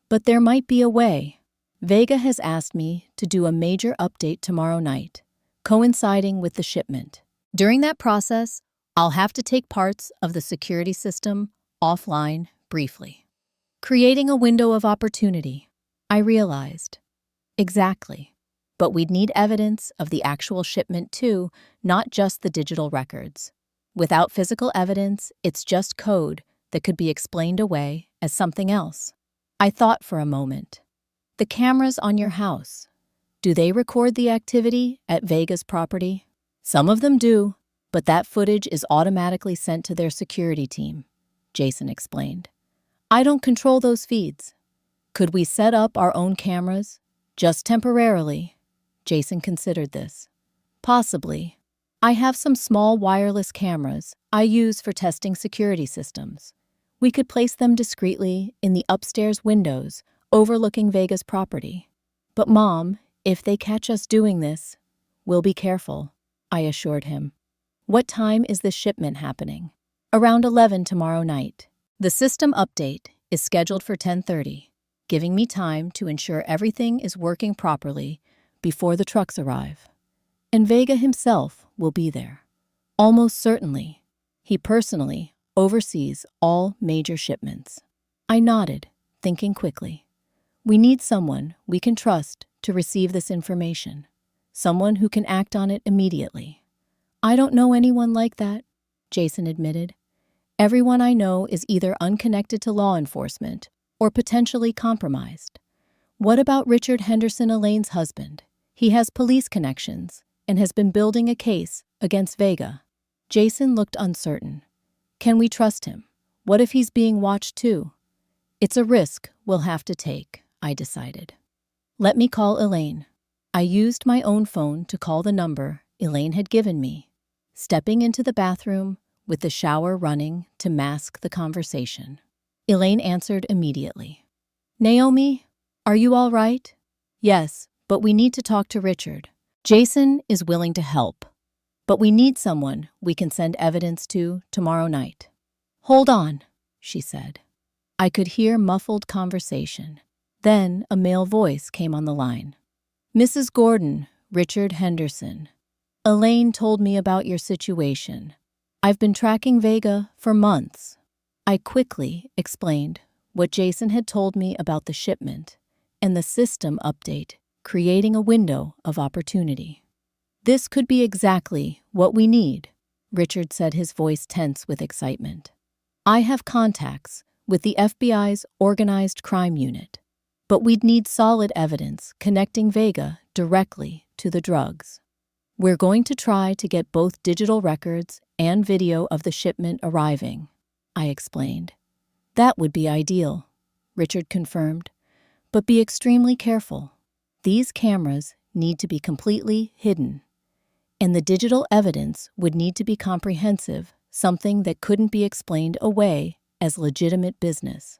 But there might be a way. Vega has asked me to do a major update tomorrow night, coinciding with the shipment. During that process, I'll have to take parts of the security system offline briefly. Creating a window of opportunity, I realized. Exactly. But we'd need evidence of the actual shipment too, not just the digital records. Without physical evidence, it's just code that could be explained away as something else. I thought for a moment. The cameras on your house, do they record the activity at Vega's property? Some of them do, but that footage is automatically sent to their security team, Jason explained. I don't control those feeds. Could we set up our own cameras? Just temporarily. Jason considered this. Possibly. I have some small wireless cameras I use for testing security systems. We could place them discreetly in the upstairs windows overlooking Vega's property. But Mom, if they catch us doing this, we'll be careful, I assured him. What time is this shipment happening? Around 11 tomorrow night. The system update is scheduled for 10:30, giving me time to ensure everything is working properly before the trucks arrive. And Vega himself will be there. Almost certainly. He personally oversees all major shipments. I nodded, thinking quickly. We need someone we can trust to receive this information. Someone who can act on it immediately. I don't know anyone like that, Jason admitted. Everyone I know is either unconnected to law enforcement or potentially compromised. What about Richard Henderson, Elaine's husband? He has police connections and has been building a case against Vega. Jason looked uncertain. Can we trust him? What if he's being watched too? It's a risk we'll have to take, I decided. Let me call Elaine. I used my own phone to call the number Elaine had given me, stepping into the bathroom with the shower running to mask the conversation. Elaine answered immediately. Naomi, are you all right? Yes, but we need to talk to Richard. Jason is willing to help, but we need someone we can send evidence to tomorrow night. Hold on, she said. I could hear muffled conversation. Then a male voice came on the line. Mrs. Gordon, Richard Henderson. Elaine told me about your situation. I've been tracking Vega for months. I quickly explained what Jason had told me about the shipment and the system update, creating a window of opportunity. This could be exactly what we need, Richard said, his voice tense with excitement. I have contacts with the FBI's organized crime unit, but we'd need solid evidence connecting Vega directly to the drugs. We're going to try to get both digital records and video of the shipment arriving, I explained. That would be ideal, Richard confirmed, but be extremely careful. These cameras need to be completely hidden, and the digital evidence would need to be comprehensive, something that couldn't be explained away as legitimate business.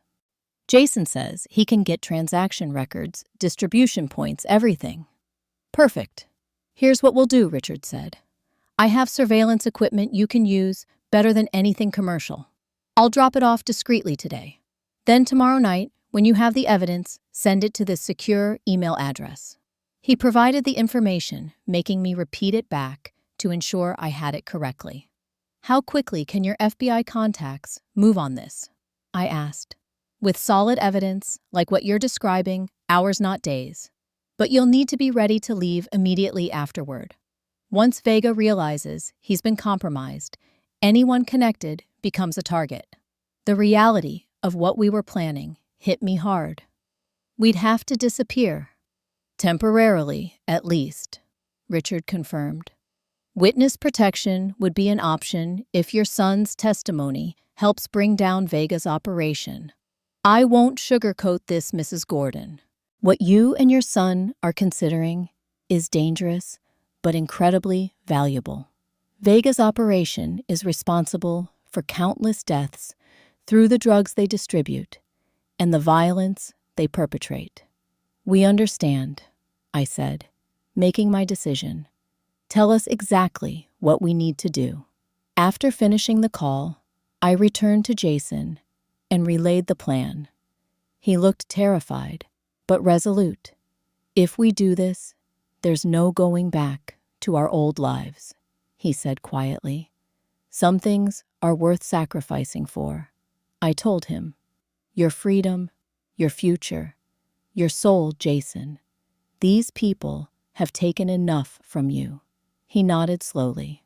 Jason says he can get transaction records, distribution points, everything. Perfect. Here's what we'll do, Richard said. I have surveillance equipment you can use better than anything commercial. I'll drop it off discreetly today. Then tomorrow night, when you have the evidence, send it to this secure email address. He provided the information, making me repeat it back to ensure I had it correctly. How quickly can your FBI contacts move on this? I asked. With solid evidence, like what you're describing, hours not days. But you'll need to be ready to leave immediately afterward. Once Vega realizes he's been compromised, anyone connected becomes a target. The reality of what we were planning hit me hard. We'd have to disappear. Temporarily, at least, Richard confirmed. Witness protection would be an option if your son's testimony helps bring down Vega's operation. I won't sugarcoat this, Mrs. Gordon. What you and your son are considering is dangerous, but incredibly valuable. Vega's operation is responsible for countless deaths through the drugs they distribute and the violence they perpetrate. We understand, I said, making my decision. Tell us exactly what we need to do. After finishing the call, I returned to Jason and relayed the plan. He looked terrified, but resolute. If we do this, there's no going back to our old lives, he said quietly. Some things are worth sacrificing for, I told him. Your freedom, your future, your soul, Jason. These people have taken enough from you. He nodded slowly.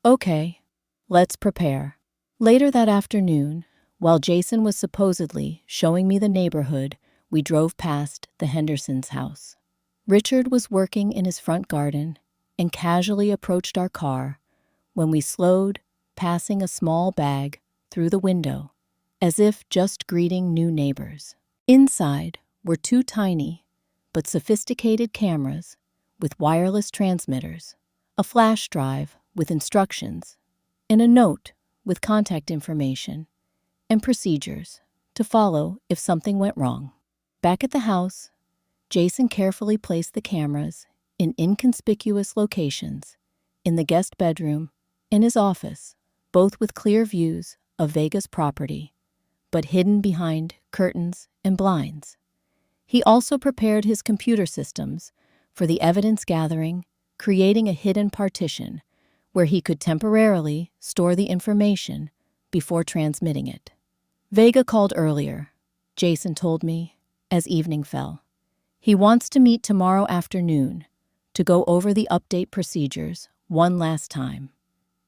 Okay, let's prepare. Later that afternoon, while Jason was supposedly showing me the neighborhood, we drove past the Hendersons' house. Richard was working in his front garden and casually approached our car when we slowed, passing a small bag through the window, as if just greeting new neighbors. Inside were two tiny but sophisticated cameras with wireless transmitters, a flash drive with instructions, and a note with contact information and procedures to follow if something went wrong. Back at the house, Jason carefully placed the cameras in inconspicuous locations in the guest bedroom and his office, both with clear views of Vega's property, but hidden behind curtains and blinds. He also prepared his computer systems for the evidence gathering, creating a hidden partition where he could temporarily store the information before transmitting it. Vega called earlier, Jason told me, as evening fell. He wants to meet tomorrow afternoon to go over the update procedures one last time.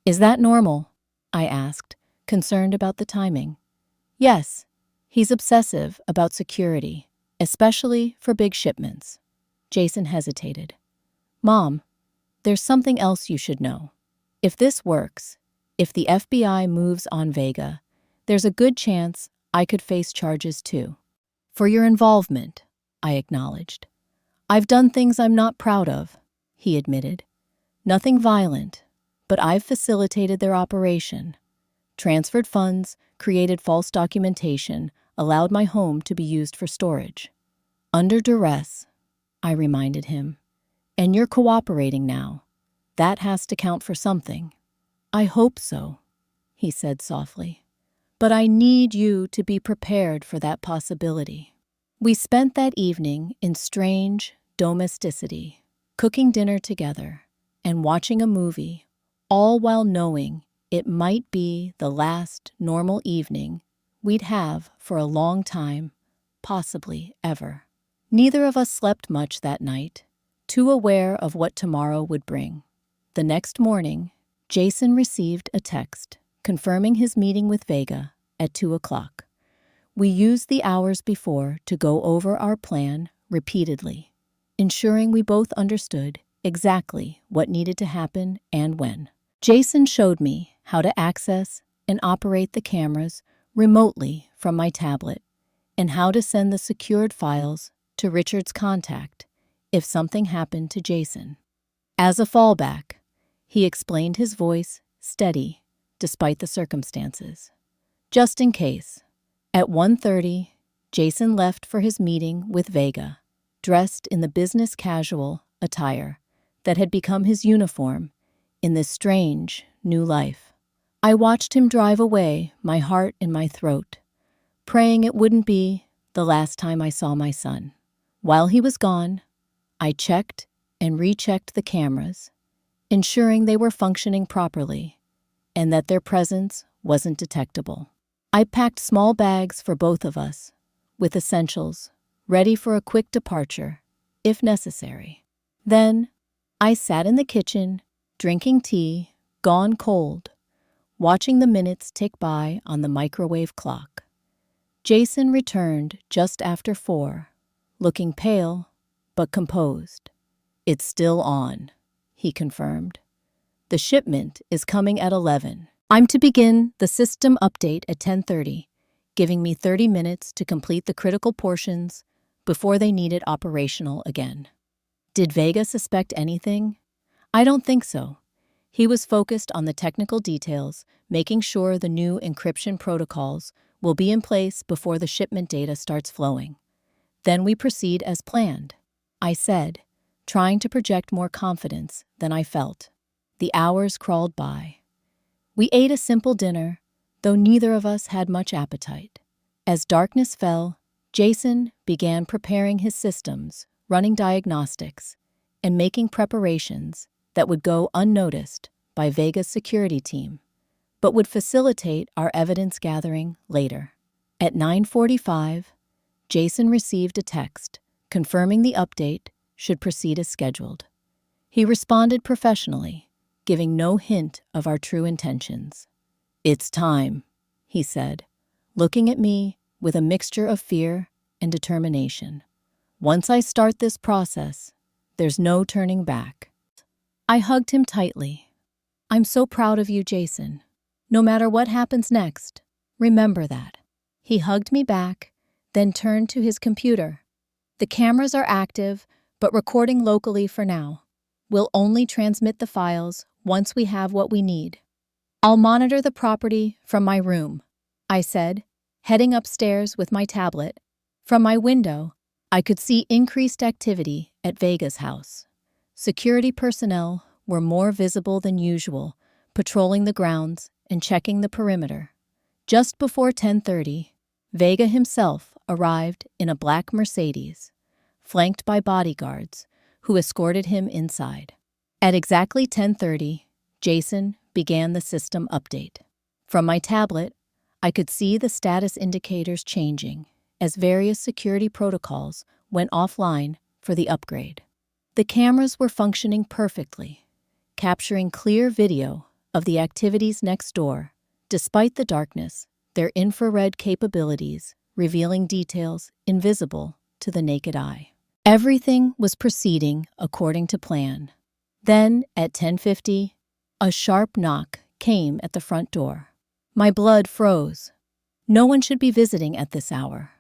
Is that normal? I asked, concerned about the timing. Yes, he's obsessive about security, especially for big shipments. Jason hesitated. Mom, there's something else you should know. If this works, if the FBI moves on Vega, there's a good chance I could face charges too. For your involvement, I acknowledged. I've done things I'm not proud of, he admitted. Nothing violent, but I've facilitated their operation. Transferred funds, created false documentation, allowed my home to be used for storage. Under duress, I reminded him. And you're cooperating now. That has to count for something. I hope so, he said softly. But I need you to be prepared for that possibility. We spent that evening in strange domesticity, cooking dinner together and watching a movie, all while knowing it might be the last normal evening we'd have for a long time, possibly ever. Neither of us slept much that night, too aware of what tomorrow would bring. The next morning, Jason received a text confirming his meeting with Vega at 2:00. We used the hours before to go over our plan repeatedly, ensuring we both understood exactly what needed to happen and when. Jason showed me how to access and operate the cameras remotely from my tablet and how to send the secured files to Richard's contact if something happened to Jason. As a fallback, he explained, his voice steady despite the circumstances. Just in case. At 1:30, Jason left for his meeting with Vega, dressed in the business casual attire that had become his uniform in this strange new life. I watched him drive away, my heart in my throat, praying it wouldn't be the last time I saw my son. While he was gone, I checked and rechecked the cameras, ensuring they were functioning properly, and that their presence wasn't detectable. I packed small bags for both of us, with essentials, ready for a quick departure, if necessary. Then, I sat in the kitchen, drinking tea, gone cold, watching the minutes tick by on the microwave clock. Jason returned just after 4, looking pale but composed. "It's still on," he confirmed. "The shipment is coming at 11. I'm to begin the system update at 10:30, giving me 30 minutes to complete the critical portions before they need it operational again." Did Vega suspect anything? I don't think so. He was focused on the technical details, making sure the new encryption protocols will be in place before the shipment data starts flowing. "Then we proceed as planned," I said, trying to project more confidence than I felt. The hours crawled by. We ate a simple dinner, though neither of us had much appetite. As darkness fell, Jason began preparing his systems, running diagnostics, and making preparations that would go unnoticed by Vega's security team, but would facilitate our evidence gathering later. At 9:45, Jason received a text confirming the update should proceed as scheduled. He responded professionally, giving no hint of our true intentions. "It's time," he said, looking at me with a mixture of fear and determination. "Once I start this process, there's no turning back." I hugged him tightly. "I'm so proud of you, Jason. No matter what happens next, remember that." He hugged me back, then turned to his computer. "The cameras are active, but recording locally for now. We'll only transmit the files once we have what we need." "I'll monitor the property from my room," I said, heading upstairs with my tablet. From my window, I could see increased activity at Vega's house. Security personnel were more visible than usual, patrolling the grounds and checking the perimeter. Just before 10:30, Vega himself arrived in a black Mercedes, flanked by bodyguards who escorted him inside. At exactly 10:30, Jason began the system update. From my tablet, I could see the status indicators changing as various security protocols went offline for the upgrade. The cameras were functioning perfectly, capturing clear video of the activities next door, despite the darkness, their infrared capabilities revealing details invisible to the naked eye. Everything was proceeding according to plan. Then, at 10:50, a sharp knock came at the front door. My blood froze. No one should be visiting at this hour.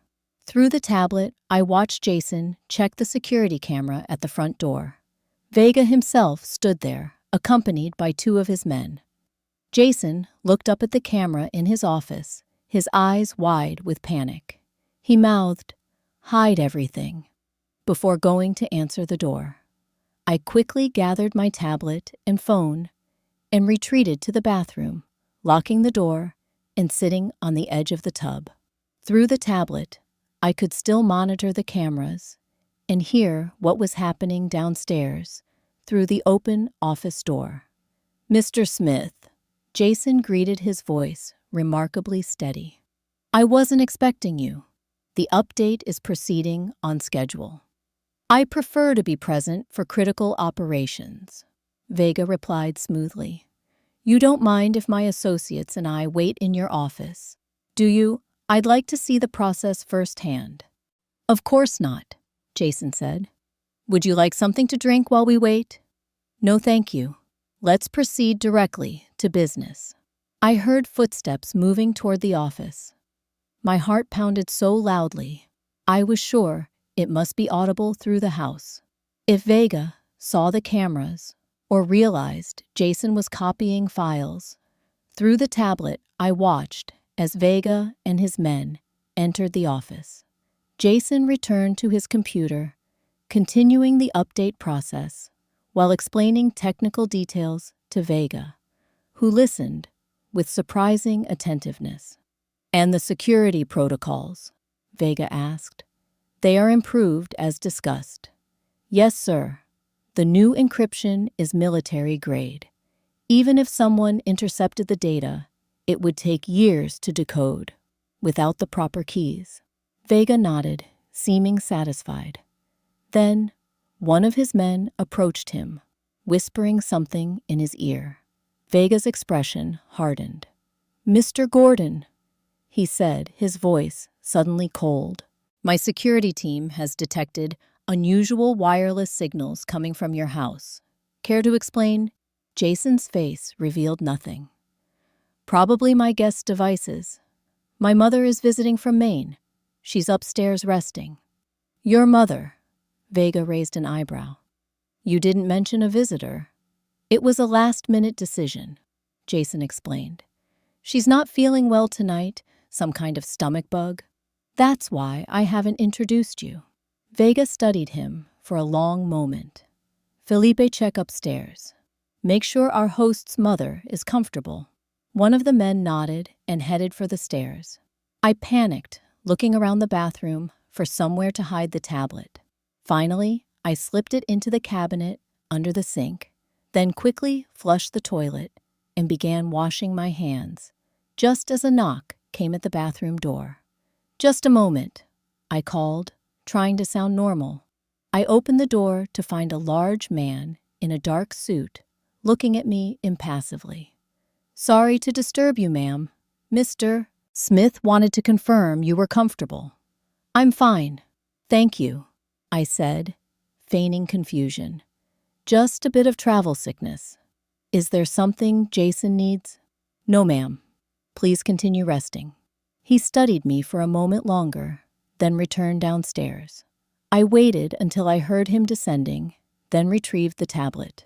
Through the tablet, I watched Jason check the security camera at the front door. Vega himself stood there, accompanied by 2 of his men. Jason looked up at the camera in his office, his eyes wide with panic. He mouthed, "Hide everything," before going to answer the door. I quickly gathered my tablet and phone and retreated to the bathroom, locking the door and sitting on the edge of the tub. Through the tablet, I could still monitor the cameras and hear what was happening downstairs through the open office door. "Mr. Smith," Jason greeted, his voice remarkably steady. "I wasn't expecting you. The update is proceeding on schedule." "I prefer to be present for critical operations," Vega replied smoothly. "You don't mind if my associates and I wait in your office, do you? I'd like to see the process firsthand." "Of course not," Jason said. "Would you like something to drink while we wait?" "No, thank you. Let's proceed directly to business." I heard footsteps moving toward the office. My heart pounded so loudly, I was sure it must be audible through the house. If Vega saw the cameras or realized Jason was copying files, through the tablet I watched as Vega and his men entered the office. Jason returned to his computer, continuing the update process while explaining technical details to Vega, who listened with surprising attentiveness. "And the security protocols?" Vega asked. "They are improved as discussed." "Yes, sir. The new encryption is military grade. Even if someone intercepted the data, it would take years to decode, without the proper keys. Vega nodded, seeming satisfied. Then, one of his men approached him, whispering something in his ear. Vega's expression hardened. "Mr. Gordon," he said, his voice suddenly cold. "My security team has detected unusual wireless signals coming from your house. Care to explain?" Jason's face revealed nothing. "Probably my guest devices. My mother is visiting from Maine. She's upstairs resting." "Your mother?" Vega raised an eyebrow. "You didn't mention a visitor." "It was a last-minute decision," Jason explained. "She's not feeling well tonight, some kind of stomach bug. That's why I haven't introduced you." Vega studied him for a long moment. "Felipe, check upstairs. Make sure our host's mother is comfortable." One of the men nodded and headed for the stairs. I panicked, looking around the bathroom for somewhere to hide the tablet. Finally, I slipped it into the cabinet under the sink, then quickly flushed the toilet and began washing my hands, just as a knock came at the bathroom door. "Just a moment," I called, trying to sound normal. I opened the door to find a large man in a dark suit looking at me impassively. "Sorry to disturb you, ma'am. Mr. Smith wanted to confirm you were comfortable." "I'm fine. Thank you," I said, feigning confusion. "Just a bit of travel sickness. Is there something Jason needs?" "No, ma'am. Please continue resting." He studied me for a moment longer, then returned downstairs. I waited until I heard him descending, then retrieved the tablet.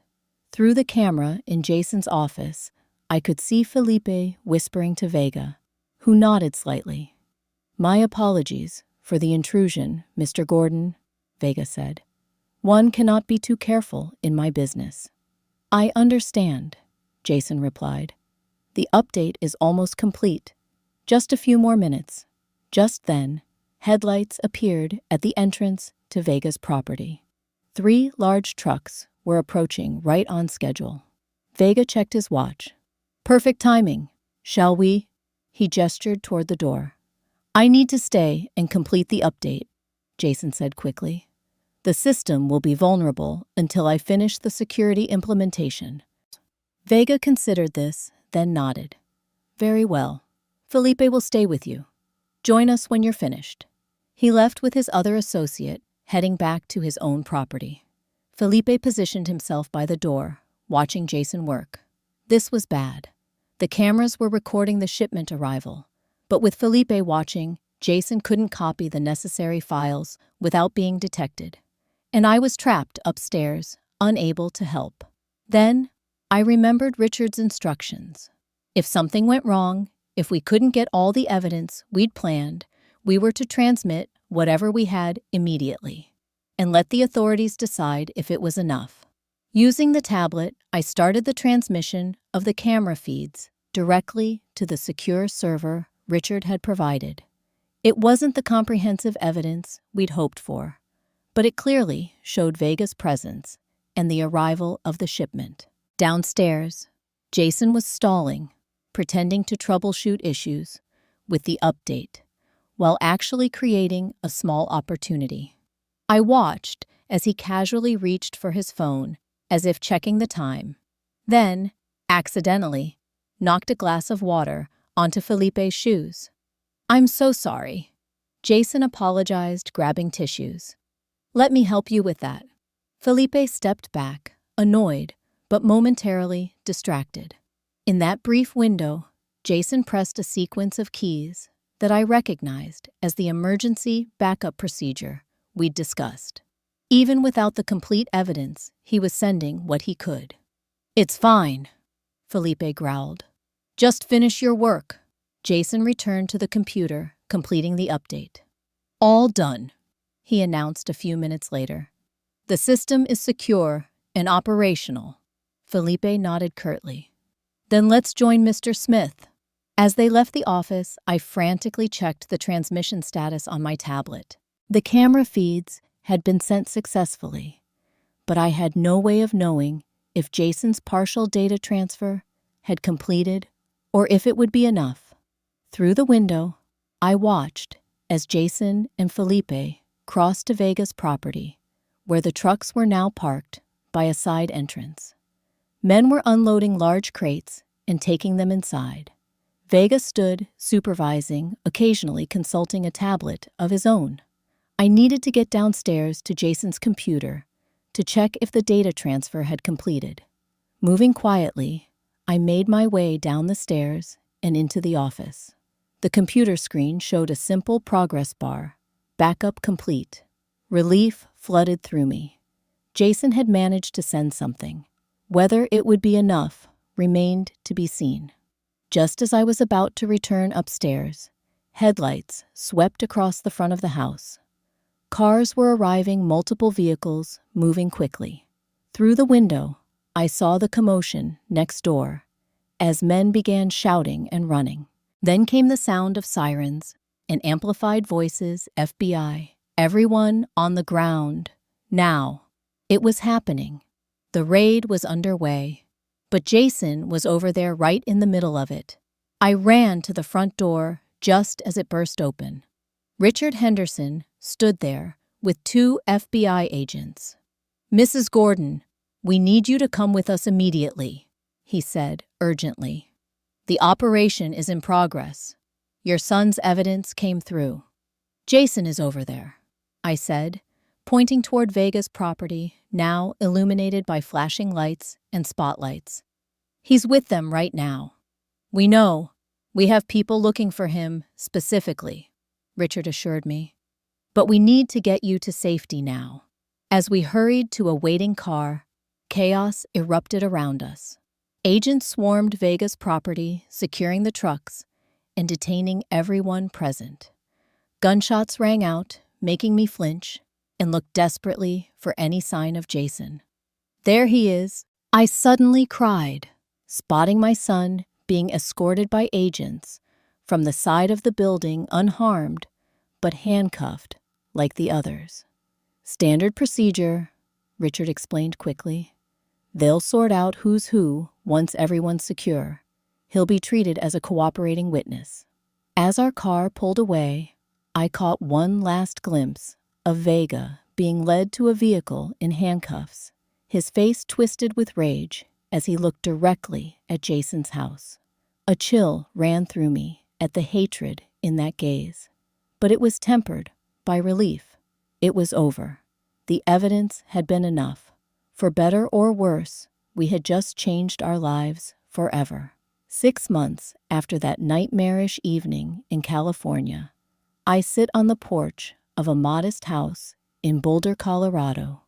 Through the camera in Jason's office, I could see Felipe whispering to Vega, who nodded slightly. "My apologies for the intrusion, Mr. Gordon," Vega said. "One cannot be too careful in my business." "I understand," Jason replied. "The update is almost complete. Just a few more minutes." Just then, headlights appeared at the entrance to Vega's property. 3 large trucks were approaching right on schedule. Vega checked his watch. "Perfect timing. Shall we?" He gestured toward the door. "I need to stay and complete the update," Jason said quickly. "The system will be vulnerable until I finish the security implementation." Vega considered this, then nodded. "Very well. Felipe will stay with you. Join us when you're finished." He left with his other associate, heading back to his own property. Felipe positioned himself by the door, watching Jason work. This was bad. The cameras were recording the shipment arrival, but with Felipe watching, Jason couldn't copy the necessary files without being detected. And I was trapped upstairs, unable to help. Then, I remembered Richard's instructions. If something went wrong, if we couldn't get all the evidence we'd planned, we were to transmit whatever we had immediately, and let the authorities decide if it was enough. Using the tablet, I started the transmission of the camera feeds directly to the secure server Richard had provided. It wasn't the comprehensive evidence we'd hoped for, but it clearly showed Vega's presence and the arrival of the shipment. Downstairs, Jason was stalling, pretending to troubleshoot issues with the update, while actually creating a small opportunity. I watched as he casually reached for his phone, as if checking the time, then, accidentally, knocked a glass of water onto Felipe's shoes. "I'm so sorry." Jason apologized, grabbing tissues. "Let me help you with that." Felipe stepped back, annoyed, but momentarily distracted. In that brief window, Jason pressed a sequence of keys that I recognized as the emergency backup procedure we'd discussed. Even without the complete evidence, he was sending what he could. "It's fine," Felipe growled. "Just finish your work." Jason returned to the computer, completing the update. "All done," he announced a few minutes later. "The system is secure and operational." Felipe nodded curtly. "Then let's join Mr. Smith." As they left the office, I frantically checked the transmission status on my tablet. The camera feeds had been sent successfully, but I had no way of knowing if Jason's partial data transfer had completed or if it would be enough. Through the window, I watched as Jason and Felipe crossed to Vega's property, where the trucks were now parked by a side entrance. Men were unloading large crates and taking them inside. Vega stood, supervising, occasionally consulting a tablet of his own. I needed to get downstairs to Jason's computer to check if the data transfer had completed. Moving quietly, I made my way down the stairs and into the office. The computer screen showed a simple progress bar, backup complete. Relief flooded through me. Jason had managed to send something. Whether it would be enough remained to be seen. Just as I was about to return upstairs, headlights swept across the front of the house. Cars were arriving, multiple vehicles moving quickly. Through the window, I saw the commotion next door as men began shouting and running. Then came the sound of sirens and amplified voices, FBI, everyone on the ground. Now, it was happening. The raid was underway, but Jason was over there right in the middle of it. I ran to the front door just as it burst open. Richard Henderson stood there with 2 FBI agents. "Mrs. Gordon, we need you to come with us immediately," he said urgently. "The operation is in progress. Your son's evidence came through." "Jason is over there," I said, pointing toward Vega's property, now illuminated by flashing lights and spotlights. "He's with them right now." "We know. We have people looking for him specifically," Richard assured me. "But we need to get you to safety now." As we hurried to a waiting car, chaos erupted around us. Agents swarmed Vega's property, securing the trucks and detaining everyone present. Gunshots rang out, making me flinch and look desperately for any sign of Jason. "There he is," I suddenly cried, spotting my son being escorted by agents from the side of the building unharmed but handcuffed like the others. "Standard procedure," Richard explained quickly. "They'll sort out who's who once everyone's secure. He'll be treated as a cooperating witness." As our car pulled away, I caught one last glimpse of Vega being led to a vehicle in handcuffs, his face twisted with rage as he looked directly at Jason's house. A chill ran through me at the hatred in that gaze, but it was tempered by relief. It was over. The evidence had been enough. For better or worse, we had just changed our lives forever. 6 months after that nightmarish evening in California, I sit on the porch of a modest house in Boulder, Colorado,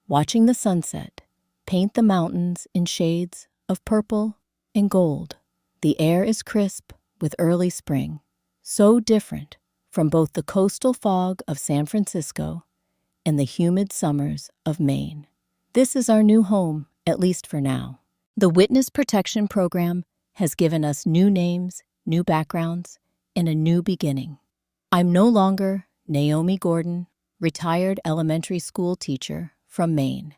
watching the sunset paint the mountains in shades of purple and gold. The air is crisp with early spring, so different from both the coastal fog of San Francisco and the humid summers of Maine. This is our new home, at least for now. The Witness Protection Program has given us new names, new backgrounds, and a new beginning. I'm no longer Naomi Gordon, retired elementary school teacher from Maine,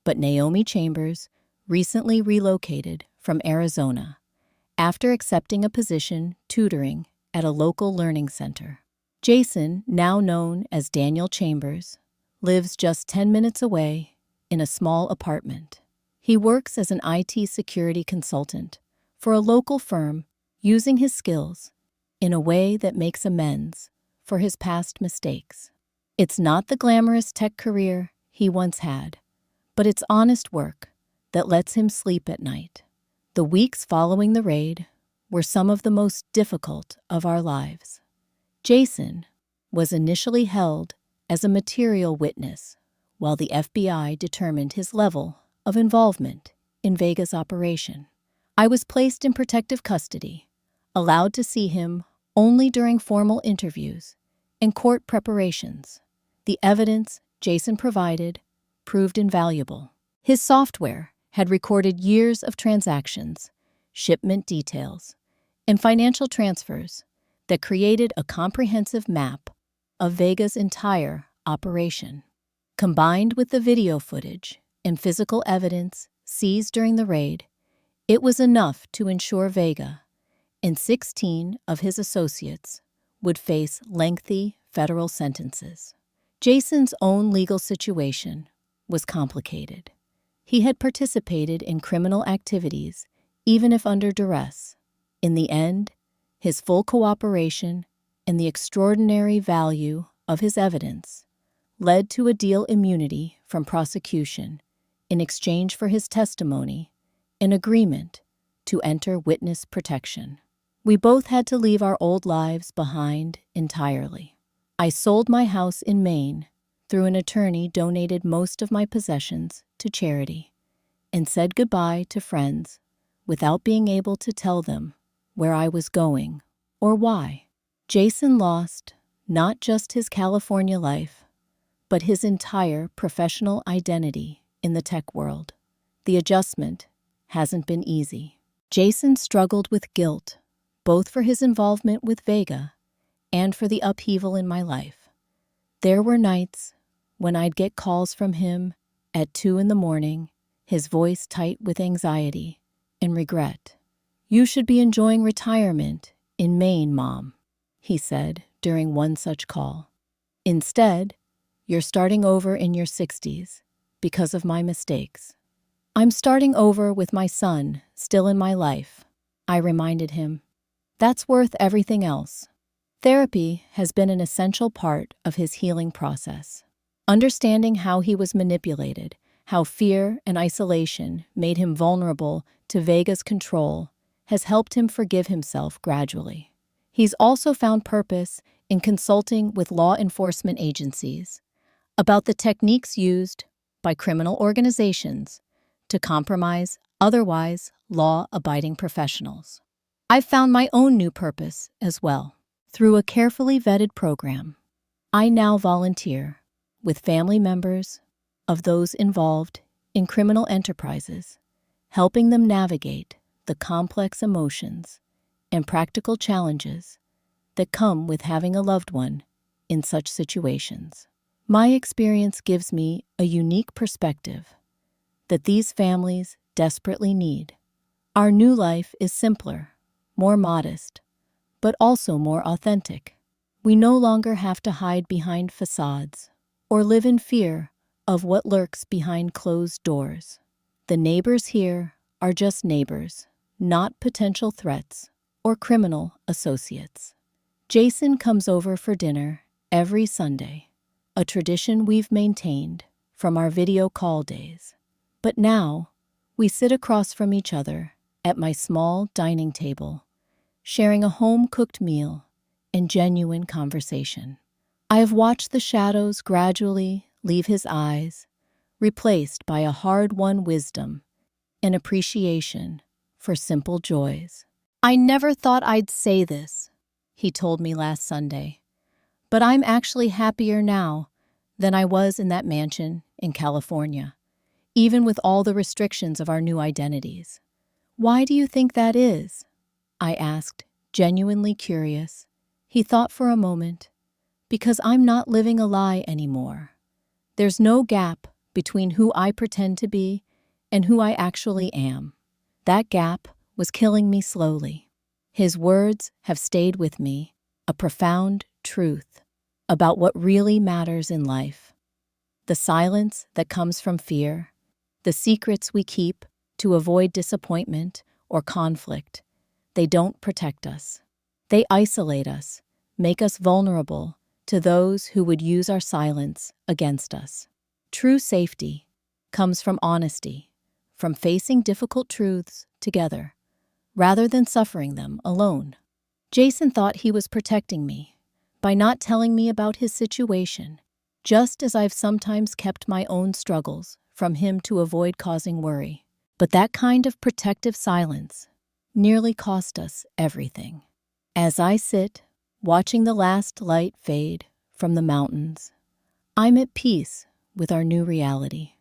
but Naomi Chambers, recently relocated from Arizona after accepting a position tutoring at a local learning center. Jason, now known as Daniel Chambers, lives just 10 minutes away in a small apartment. He works as an IT security consultant for a local firm, using his skills in a way that makes amends for his past mistakes. It's not the glamorous tech career he once had, but it's honest work that lets him sleep at night. The weeks following the raid were some of the most difficult of our lives. Jason was initially held as a material witness, while the FBI determined his level of involvement in Vega's operation. I was placed in protective custody, allowed to see him only during formal interviews and court preparations. The evidence Jason provided proved invaluable. His software had recorded years of transactions, shipment details, and financial transfers that created a comprehensive map of Vega's entire operation. Combined with the video footage and physical evidence seized during the raid, it was enough to ensure Vega and 16 of his associates would face lengthy federal sentences. Jason's own legal situation was complicated. He had participated in criminal activities, even if under duress. In the end, his full cooperation and the extraordinary value of his evidence led to a deal immunity from prosecution in exchange for his testimony, an agreement to enter witness protection. We both had to leave our old lives behind entirely. I sold my house in Maine, through an attorney donated most of my possessions to charity, and said goodbye to friends without being able to tell them where I was going or why. Jason lost not just his California life, but his entire professional identity in the tech world. The adjustment hasn't been easy. Jason struggled with guilt, both for his involvement with Vega and for the upheaval in my life. There were nights when I'd get calls from him at 2 a.m, his voice tight with anxiety and regret. "You should be enjoying retirement in Maine, Mom," he said during one such call. "Instead, you're starting over in your 60s because of my mistakes." "I'm starting over with my son still in my life," I reminded him. "That's worth everything else." Therapy has been an essential part of his healing process. Understanding how he was manipulated, how fear and isolation made him vulnerable to Vega's control, has helped him forgive himself gradually. He's also found purpose in consulting with law enforcement agencies about the techniques used by criminal organizations to compromise otherwise law-abiding professionals. I've found my own new purpose as well. Through a carefully vetted program, I now volunteer with family members of those involved in criminal enterprises, helping them navigate the complex emotions and practical challenges that come with having a loved one in such situations. My experience gives me a unique perspective that these families desperately need. Our new life is simpler, more modest, but also more authentic. We no longer have to hide behind facades or live in fear of what lurks behind closed doors. The neighbors here are just neighbors, not potential threats or criminal associates. Jason comes over for dinner every Sunday, a tradition we've maintained from our video call days. But now, we sit across from each other at my small dining table, sharing a home-cooked meal and genuine conversation. I have watched the shadows gradually leave his eyes, replaced by a hard-won wisdom and appreciation for simple joys. "I never thought I'd say this," he told me last Sunday, "but I'm actually happier now than I was in that mansion in California, even with all the restrictions of our new identities." "Why do you think that is?" I asked, genuinely curious. He thought for a moment. "Because I'm not living a lie anymore. There's no gap between who I pretend to be and who I actually am. That gap was killing me slowly." His words have stayed with me, a profound truth about what really matters in life. The silence that comes from fear, the secrets we keep to avoid disappointment or conflict, they don't protect us. They isolate us, make us vulnerable to those who would use our silence against us. True safety comes from honesty, from facing difficult truths together, rather than suffering them alone. Jason thought he was protecting me by not telling me about his situation, just as I've sometimes kept my own struggles from him to avoid causing worry. But that kind of protective silence nearly cost us everything. As I sit, watching the last light fade from the mountains, I'm at peace with our new reality.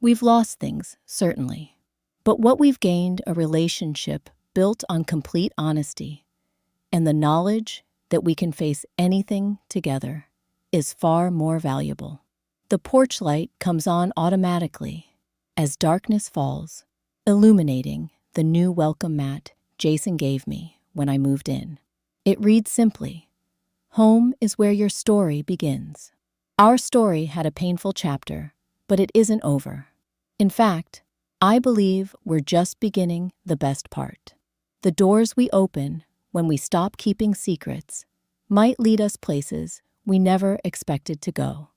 We've lost things, certainly, but what we've gained, a relationship built on complete honesty, and the knowledge that we can face anything together, is far more valuable. The porch light comes on automatically as darkness falls, illuminating the new welcome mat Jason gave me when I moved in. It reads simply, "Home is where your story begins." Our story had a painful chapter, but it isn't over. In fact, I believe we're just beginning the best part. The doors we open when we stop keeping secrets might lead us places we never expected to go,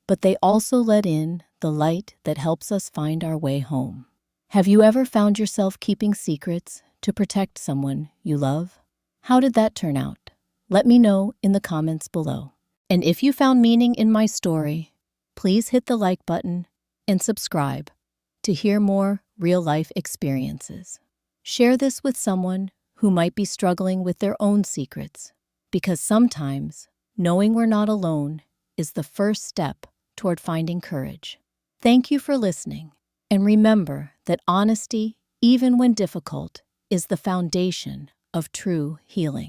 but they also let in the light that helps us find our way home. Have you ever found yourself keeping secrets to protect someone you love? How did that turn out? Let me know in the comments below. And if you found meaning in my story, please hit the like button and subscribe to hear more real-life experiences. Share this with someone who might be struggling with their own secrets, because sometimes knowing we're not alone is the first step toward finding courage. Thank you for listening, and remember that honesty, even when difficult, is the foundation of true healing.